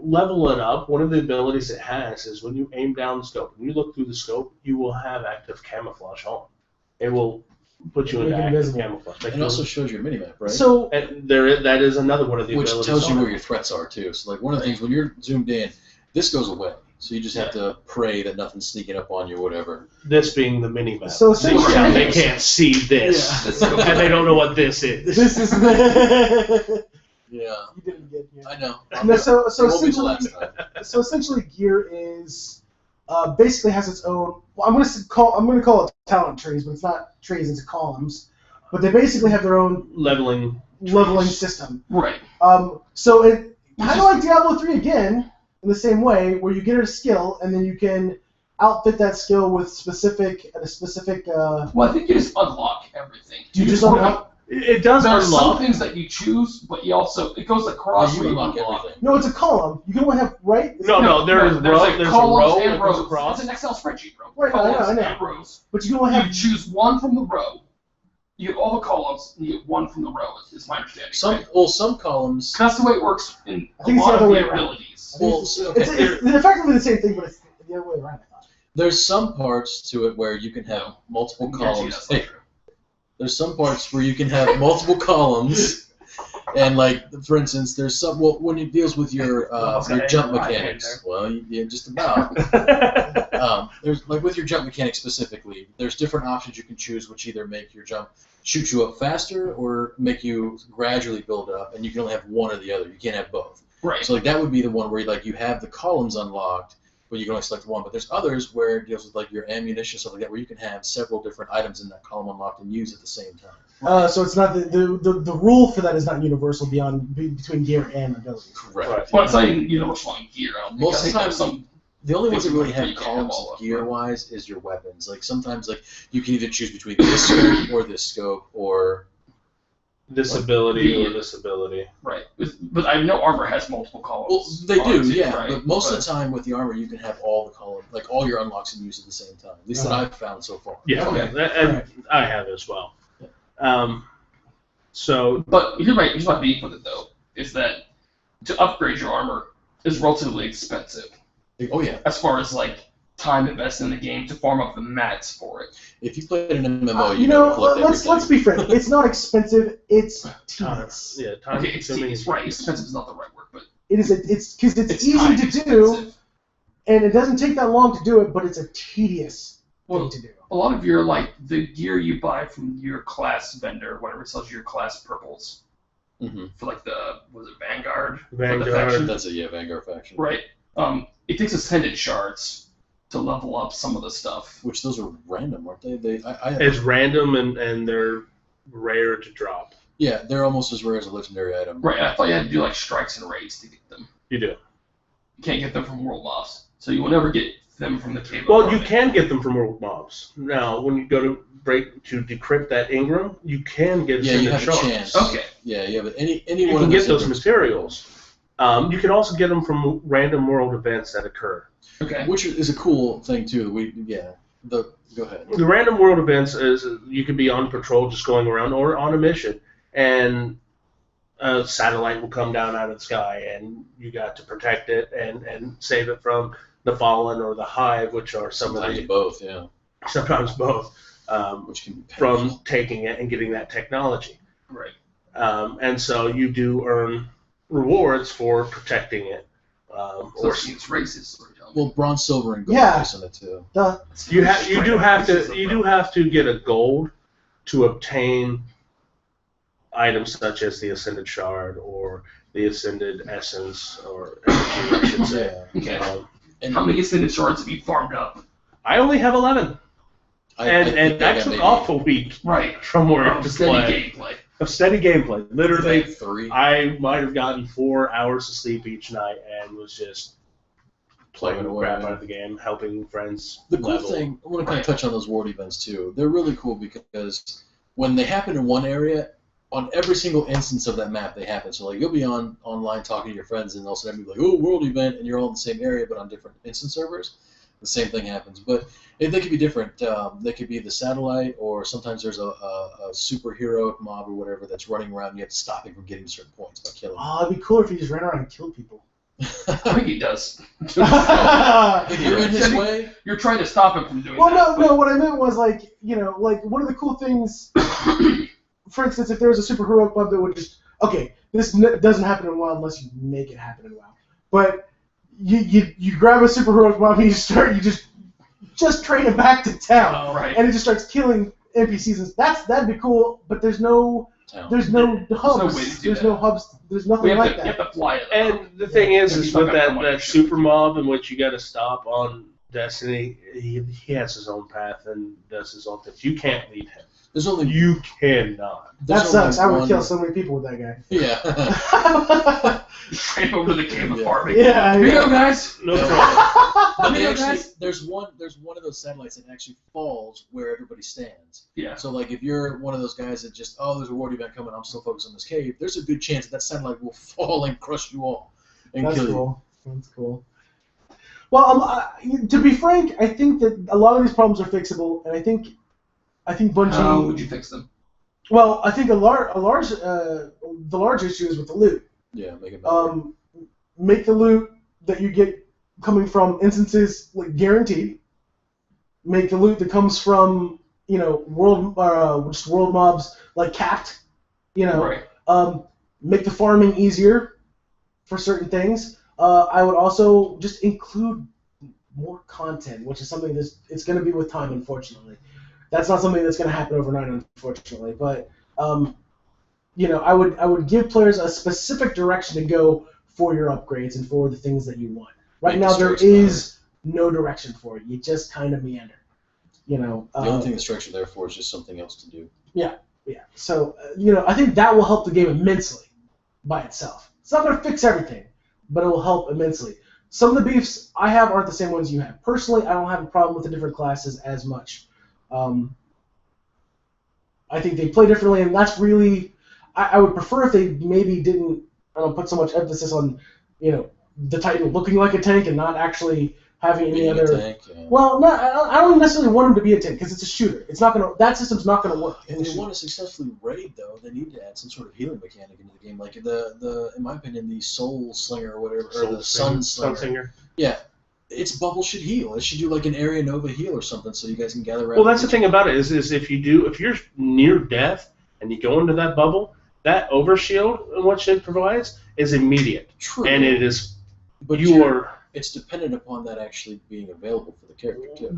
level it up, one of the abilities it has is when you aim down the scope, when you look through the scope, you will have active camouflage on. It will put you Make into it active invisible. camouflage. It also shows your minimap, right? So And that is another one of the Which abilities. tells you on where it. your threats are too. So like one of the things when you're zoomed in, this goes away. So you just have to pray that nothing's sneaking up on you or whatever. This being the mini-map. So essentially, they can't see this, and they don't know what this is. this is the. Yeah. You didn't get here. I know. No, so It won't be the essentially, last time. so essentially, gear is basically has its own. Well, I'm gonna call it talent trees, but it's not trees; it's columns. But they basically have their own Leveling system. Right. So it kind of like Diablo 3 again, in the same way, where you get a skill and then you can outfit that skill with a specific. Well, I think you just unlock everything. You just unlock. It does There are some unlock. things that you choose, but you also it goes across You where you unlock unlock. everything. No, it's a column. You can only have right. No, there's a row that columns and goes rows. across. It's an Excel spreadsheet, bro. Right, I know, Columns I know. and rows. But you can only have. You choose one from the row. You have all the columns, and you get one from the row. Is my understanding. Right? Some columns. That's the way it works in I a think it's lot the of other way the around. abilities. Well, okay, It's effectively the same thing, but it's the other way around. I thought. there's some parts to it where you can have multiple I can guarantee columns. that's not Hey, true. there's some parts where you can have multiple columns, and like for instance, there's some when it deals with your jump mechanics. Well, yeah, just about. There's like with your jump mechanics specifically, there's different options you can choose, which either make your jump shoot you up faster or make you gradually build up, and you can only have one or the other. You can't have both. Right. So like that would be the one where like you have the columns unlocked, but you can only select one. But there's others where it deals with like your ammunition stuff like that, where you can have several different items in that column unlocked and use at the same time. So it's not the rule for that is not universal between gear and abilities. Correct. Well, it's not even universal in gear. I don't think. Most I of think the time, there's some. The only ones that really You have can't have columns all of them. gear-wise is your weapons. Like sometimes like you can either choose between this scope or this scope or This ability or this ability. Right. But I know armor has multiple well columns. they on do, it too, yeah. right? But most of the time with the armor you can have all the column like all your unlocks in use at the same time. At least that I've found so far. Yeah, Okay. and I have as well. So But here's my beef with it though, is that to upgrade your armor is relatively expensive. Oh yeah. As far as like time invested in the game to farm up the mats for it. If you played an MMO, You know, know, collect let's everything. be frank. It's not expensive. It's tedious. yeah, time Okay, it's consuming. tedious, right? Expensive is not the right word, but It's because it's easy time to do, expensive. and it doesn't take that long to do it. But it's a tedious Well, thing to do. a lot of your like the gear you buy from your class vendor, whatever sells you your class purples Mm-hmm. for like was it Vanguard? For the Vanguard. faction? That's a Vanguard faction. Right. It takes ascended shards to level up some of the stuff. Which those are random, aren't they? I It's random and they're rare to drop. yeah, they're almost as rare as a legendary item. Right. And I thought you had to do like strikes and raids to get them. You do. You can't get them from world mobs, so you will never get them from the cave. Well, you can get them from world mobs. Now, when you go to decrypt that Ingram, you can get Yeah, you ascended have a shards. chance. Okay. Yeah, you have any You one can of get those Ingrams. materials. You can also get them from random world events that occur. Okay. Which is a cool thing too. Go ahead. The random world events is you can be on patrol just going around or on a mission, and a satellite will come down out of the sky, and you got to protect it and save it from the Fallen or the Hive, which are some Sometimes of the both, yeah. sometimes both Which can be from painful. taking it and getting that technology. Right. And so you do earn rewards for protecting it. So Or it's racist. Well, bronze, silver, and gold Yeah. based on it too. you do have to get a gold to obtain items such as the Ascended Shard or the Ascended Essence or energy, I should say. Yeah. Okay. And How many ascended shards have you farmed up? I only have 11, I and think that got took maybe- off a week Right. from where I was Steady playing. gameplay. Of steady gameplay. I Literally, think 3 I might have gotten 4 hours of sleep each night and was just playing Plugging the away. crap out of the game, helping friends The cool level. thing, I want to kind of touch on those world events too. They're really cool because when they happen in one area, on every single instance of that map they happen. So like you'll be online talking to your friends, and all of a sudden you'll be like, "Oh, world event," and you're all in the same area but on different instance servers. The same thing happens, but they could be different. They could be the satellite, or sometimes there's a superhero mob or whatever that's running around. And you have to stop him from getting certain points by killing him. Oh, it'd be cooler if he just ran around and killed people. I think he does. If you're in his way, You're trying to stop him from doing Well, that. no. What I meant was like one of the cool things. For instance, if there was a superhero club that would just this doesn't happen in WoW unless you make it happen in WoW. But you grab a superheroic mob and you just train him back to town, Oh, right. and it just starts killing NPCs. And that'd be cool, but there's no hubs. no way to do There's that. no hubs. There's nothing like You have that. to fly it. And the thing is He's with not gonna come on your that ship. super mob in which you got to stop on Destiny, he has his own path and does his own things. You can't lead him. There's only You cannot. That there's sucks. I only would one- kill so many people with that guy. Yeah. Straight over to the game of Yeah. farming. Yeah, Here you yeah. go, guys. No Yeah. trouble. But they Here you go, actually, guys. there's one of those satellites that actually falls where everybody stands. Yeah. So like if you're one of those guys that just there's a war event coming, I'm still focused on this cave. There's a good chance that satellite will fall and crush you all and That's kill you. cool. That's cool. Well, to be frank, I think that a lot of these problems are fixable, and I think Bungie. How would you fix them? Well, I think the large issue is with the loot. Yeah, make it better. Make the loot that you get coming from instances like guaranteed. Make the loot that comes from world mobs like capped. Right. Make the farming easier for certain things. I would also just include more content, which is something it's going to be with time, unfortunately. That's not something that's going to happen overnight, unfortunately. But I would give players a specific direction to go for your upgrades and for the things that you want. Right Make now, the there strikes is no direction for it. You just kind of meander. The only thing the strikes are there for is just something else to do. Yeah. So I think that will help the game immensely by itself. It's not going to fix everything, but it will help immensely. Some of the beefs I have aren't the same ones you have. Personally, I don't have a problem with the different classes as much. I think they play differently, and that's really. I would prefer if they maybe didn't put so much emphasis on, the Titan looking like a tank and not actually having any Being a other. tank, yeah. Well, I don't necessarily want him to be a tank because it's a shooter. It's not gonna. That system's not gonna work. If they want to successfully raid, though, they need to add some sort of healing mechanic into the game. Like the in my opinion, the Soul Slinger or whatever, or the Sun Slinger. Yeah, its bubble should heal. It should do like an Area Nova heal or something, so you guys can gather around. Well, that's the thing about it is if you're near death and you go into that bubble, that overshield and what it provides is immediate, True. and it is. But it's dependent upon that actually being available for the character too.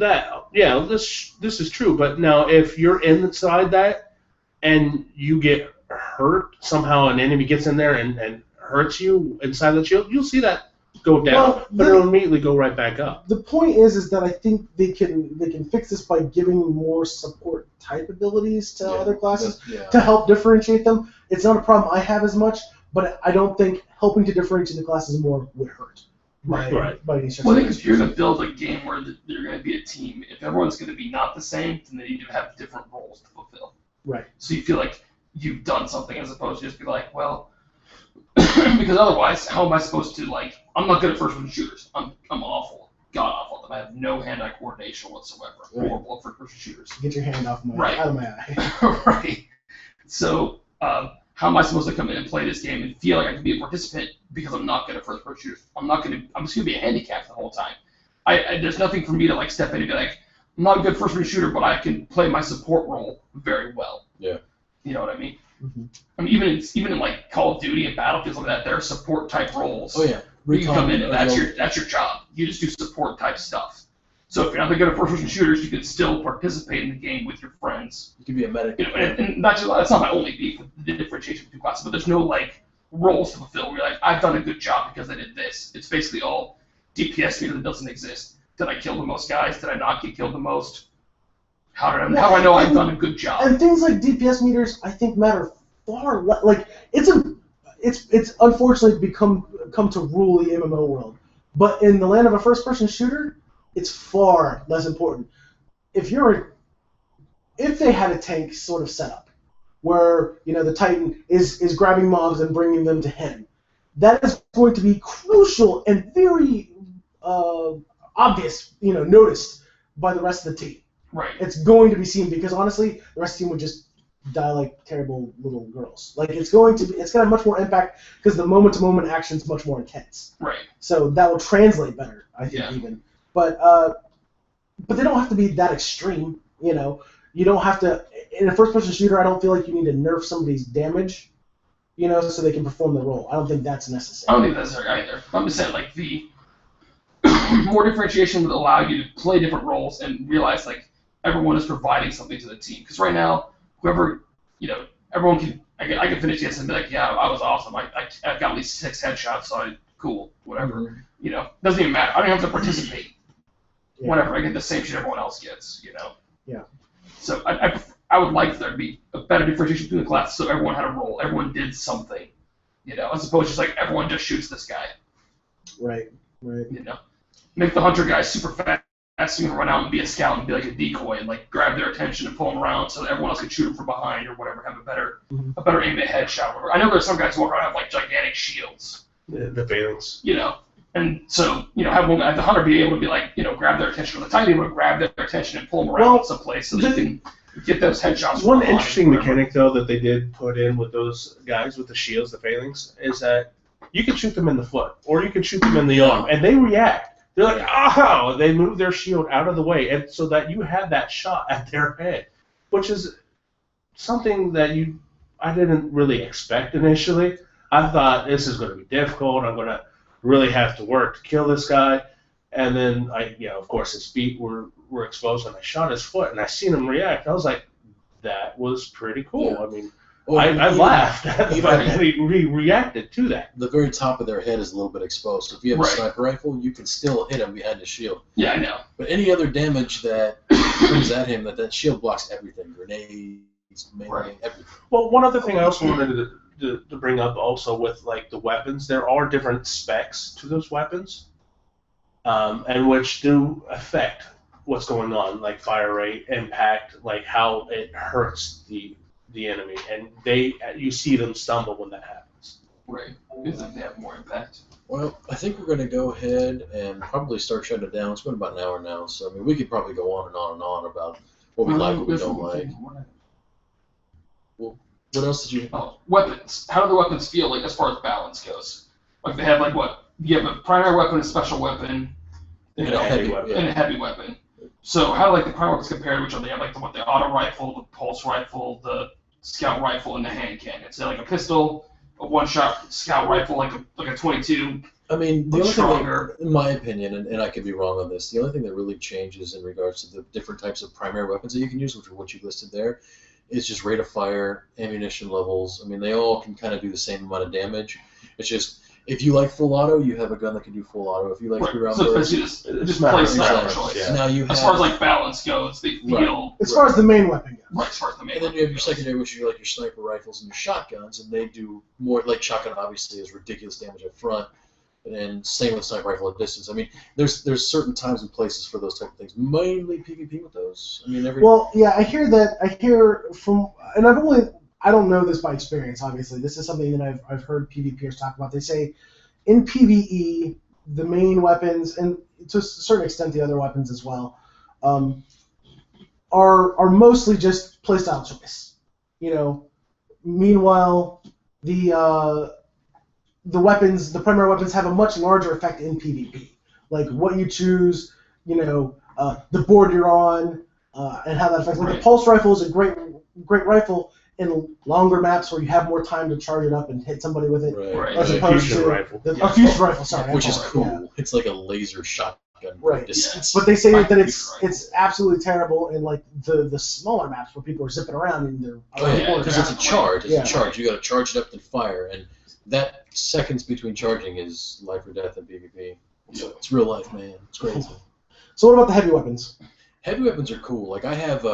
This is true, but now if you're inside that and you get hurt somehow, an enemy gets in there and hurts you inside the shield, you'll see that go down, Well, but it'll immediately go right back up. The point is that I think they can fix this by giving more support type abilities to other classes to help differentiate them. It's not a problem I have as much, but I don't think helping to differentiate the classes more would hurt. Right. By these Well, I think if you're going to build a game where they're going to be a team, if everyone's going to be not the same, then they need to have different roles to fulfill. Right. So you feel like you've done something as opposed to just be like, well, because otherwise, how am I supposed to, I'm not good at first-person shooters. I'm awful. God awful at them. I have no hand-eye coordination whatsoever. Right. Horrible at first-person shooters. Get your hand off out of my eye. Right. So, how am I supposed to come in and play this game and feel like I can be a participant because I'm not good at first-person shooters? I'm just going to be a handicap the whole time. There's nothing for me to step in and be like, I'm not a good first-person shooter, but I can play my support role very well. Yeah. You know what I mean? Mm-hmm. I mean, even in Call of Duty and Battlefield like that, there are support type roles. Oh yeah. Where you come in and that's your job. You just do support type stuff. So if you're not that good at first-person shooters, you can still participate in the game with your friends. You can be a medic. And that's not my only beef with the differentiation between classes, but there's no roles to fulfill where you're like, I've done a good job because I did this. It's basically all DPS meter that doesn't exist. Did I kill the most guys? Did I not get killed the most? How do I know I've done a good job? And things like DPS meters, I think, matter far less. It's unfortunately come to rule the MMO world, but in the land of a first-person shooter, it's far less important. If they had a tank sort of setup, where the Titan is grabbing mobs and bringing them to him, that is going to be crucial and very obvious, noticed by the rest of the team. Right. It's going to be seen because honestly, the rest of the team would just die like terrible little girls. It's going to have much more impact because the moment-to-moment action is much more intense. Right. So that will translate better, I think, even. But they don't have to be that extreme. You don't have to. In a first-person shooter, I don't feel like you need to nerf somebody's damage, so they can perform the role. I don't think that's necessary. I don't think that's necessary either. I'm just saying, more differentiation would allow you to play different roles and realize like everyone is providing something to the team. Because right now, whoever, everyone can. I can finish this and be like, yeah, I was awesome. I've got at least 6 headshots, so cool, whatever. Mm-hmm. Doesn't even matter. I don't even have to participate. Yeah. Whatever, I get the same shit everyone else gets. Yeah. So I would like there to be a better differentiation between the classes, so everyone had a role, everyone did something, as opposed to just like everyone just shoots this guy. Right. Make the hunter guy super fast, so you can run out and be a scout and be like a decoy and like grab their attention and pull them around so that everyone else can shoot them from behind or whatever, have a better aim at headshot. Or I know there's some guys who walk around and have like gigantic shields. The phalanx. And so, have the hunter be able to be like, grab their attention, or the tiny able to grab their attention and pull them around someplace so that you can get those headshots. One interesting mechanic, though, that they did put in with those guys with the shields, the phalanx, is that you can shoot them in the foot, or you can shoot them in the arm, and they react. They're like, oh! They move their shield out of the way, and so that you have that shot at their head, which is something that I didn't really expect initially. I thought this is going to be difficult. I'm going to really have to work to kill this guy, and then of course his feet were exposed, and I shot his foot, and I seen him react. I was like, that was pretty cool. Yeah. I mean. Well, I laughed at the fact that he reacted to that. The very top of their head is a little bit exposed. So if you have a sniper rifle, you can still hit him behind his shield. Yeah, I know. But any other damage that comes at him, that shield blocks everything. Grenades, melee, everything. Well, one other thing I also wanted to bring up also with like the weapons, there are different specs to those weapons, and which do affect what's going on, like fire rate, impact, like how it hurts the enemy, and you see them stumble when that happens. Right. You think they have more impact? Well, I think we're going to go ahead and probably start shutting it down. It's been about an hour now, so I mean we could probably go on and on and on about what we like, what we don't like. Well, what else did you? Oh, weapons. How do the weapons feel like as far as balance goes? Like they have like what? You have a primary weapon, a special weapon, and a heavy weapon. And a heavy weapon. So how do like the primary weapons compare to each other? They have like the auto rifle, the pulse rifle, the scout rifle, and the hand cannon. So like a pistol, a one-shot scout rifle, like a 22. I mean, the only thing, in my opinion, and I could be wrong on this, the only thing that really changes in regards to the different types of primary weapons that you can use, which are what you listed there, is just rate of fire, ammunition levels. I mean, they all can kind of do the same amount of damage. It's just, if you like full auto, you have a gun that can do full auto. If you like 3-round bursts, just play sniper choice. Yeah. Now you have, as far as like balance goes, they feel. As far as the main weapon goes. Right, as far as the main. And then you have your secondary, which are like your sniper rifles and your shotguns, and they do more. Like shotgun, obviously, is ridiculous damage up front, and same with sniper rifle at distance. I mean, there's certain times and places for those type of things. Mainly PvP with those. I mean, Well, yeah, I hear from, and I don't know this by experience. Obviously, this is something that I've heard PvPers talk about. They say, in PvE, the main weapons, and to a certain extent the other weapons as well, are mostly just playstyle choice. Meanwhile, the weapons, the primary weapons, have a much larger effect in PvP. Like what you choose, the board you're on, and how that affects. Like the pulse rifle is a great rifle in longer maps where you have more time to charge it up and hit somebody with it. Right. As opposed to a fusion rifle, sorry. Which is cool. Yeah. It's like a laser shotgun. Right. Distance. But they say that it's absolutely terrible in like the smaller maps where people are zipping around and they're. Because it's a charge. It's a charge. You got to charge it up and fire, and that seconds between charging is life or death in PvP. So it's real life, man. It's crazy. So what about the heavy weapons? Heavy weapons are cool. Like I have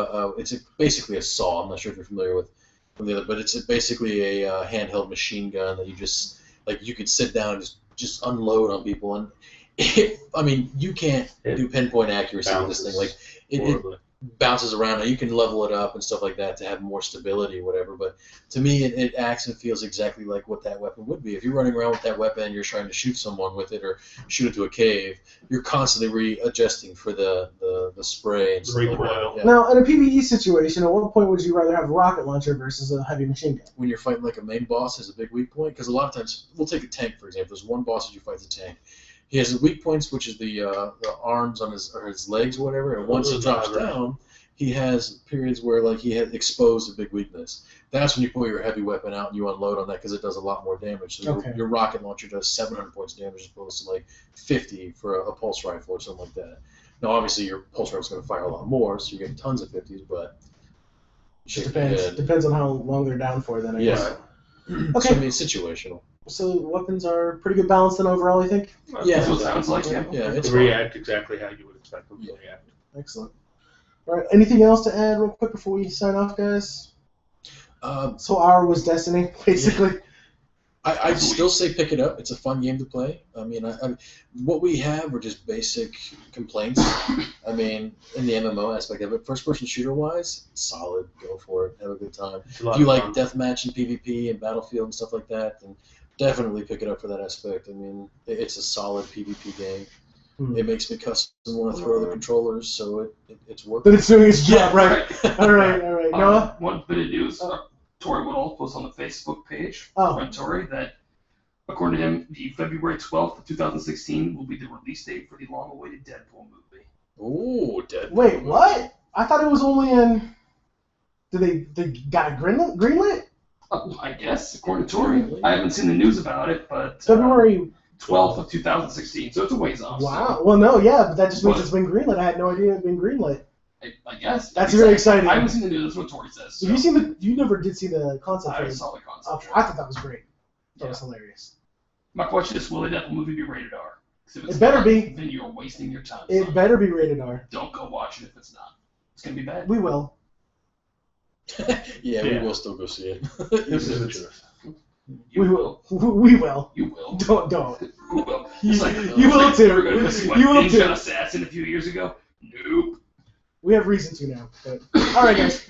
basically a saw. I'm not sure if you're familiar with the other, but it's basically a handheld machine gun that you just you could sit down and just unload on people, and I mean you can't do pinpoint accuracy with this thing. Like it bounces around. Now you can level it up and stuff like that to have more stability, whatever. But to me, it acts and feels exactly like what that weapon would be. If you're running around with that weapon and you're trying to shoot someone with it or shoot into a cave, you're constantly readjusting for the spray and stuff like that. Yeah. Now, in a PvE situation, at what point would you rather have a rocket launcher versus a heavy machine gun? When you're fighting like a main boss as a big weak point, because a lot of times, we'll take a tank for example. There's one boss that you fight the tank. He has his weak points, which is the arms on his legs or whatever, and once he drops down, he has periods where like he has exposed a big weakness. That's when you pull your heavy weapon out and you unload on that because it does a lot more damage. So your rocket launcher does 700 points of damage as opposed to like 50 for a pulse rifle or something like that. Now, obviously, your pulse rifle is going to fire a lot more, so you're getting tons of 50s, but it depends. Depends on how long they're down for, then, I guess. Okay. So, I mean, situational. So weapons are pretty good balance then overall, you think? Yeah, that's what it sounds like. Yeah, they react exactly how you would expect them to react. Excellent. All right, anything else to add real quick before we sign off, guys? So our was Destiny, basically. I'd still say pick it up. It's a fun game to play. I mean, what we have are just basic complaints. I mean, in the MMO aspect of it, first-person shooter-wise, solid. Go for it. Have a good time. If you like deathmatch and PvP and Battlefield and stuff like that, then definitely pick it up for that aspect. I mean, it's a solid PvP game. It makes me custom want to throw the controllers, so it's working. But it's doing its job, right? All right. Noah? One bit of news. Tori Woodall posts on the Facebook page from Tori that, according to him, the February 12th of 2016 will be the release date for the long-awaited Deadpool movie. Ooh, Deadpool. Wait, what? I thought it was only in... Did they got it greenlit? I guess, according to Tori. I haven't seen the news about it, but... February 12th of 2016, so it's a ways off. Wow. So. Well, no, yeah, but that just means it's been greenlit. I had no idea it had been greenlit. I guess. That's really exciting. I haven't seen the news. That's what Tori says. So. Have you seen you never did see the concept? I saw the concept. Okay. I thought that was great. That was hilarious. My question is, will the Deadpool movie be rated R? It better be. Then you're wasting your time. It better be rated R. Don't go watch it if it's not. It's going to be bad. We will. We will still go see it. This is the truth. We will. We will. You will. Don't. Who will? You will too. We're going to see what Ninja Assassin a few years ago. Nope. We have reason to now. But. All right, guys.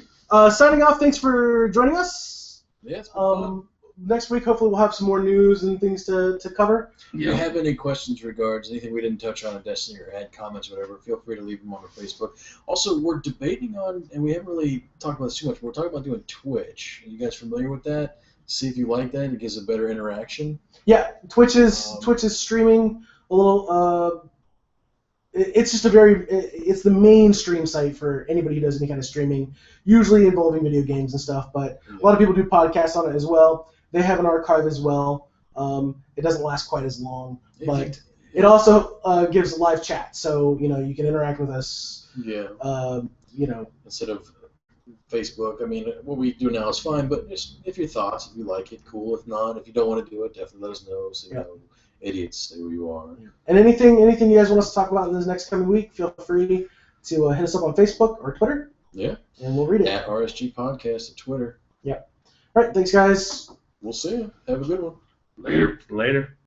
Signing off. Thanks for joining us. Yeah, it's been fun. Next week, hopefully, we'll have some more news and things to cover. If you have any questions regards anything we didn't touch on in Destiny or add comments or whatever, feel free to leave them on our Facebook. Also, we're debating on, and we haven't really talked about this too much, but we're talking about doing Twitch. Are you guys familiar with that? See if you like that. It gives a better interaction. Yeah, Twitch is streaming a little. It's just it's the main stream site for anybody who does any kind of streaming, usually involving video games and stuff. But a lot of people do podcasts on it as well. They have an archive as well. It doesn't last quite as long, but it also gives live chat, so you can interact with us. Yeah. Instead of Facebook. I mean, what we do now is fine, but just if your thoughts, if you like it, cool. If not, if you don't want to do it, definitely let us know. So idiots, stay where you are. Yeah. And anything you guys want us to talk about in this next coming week, feel free to hit us up on Facebook or Twitter. Yeah. And we'll read it. At RSG Podcast at Twitter. Yeah. All right. Thanks, guys. We'll see you. Have a good one. Later.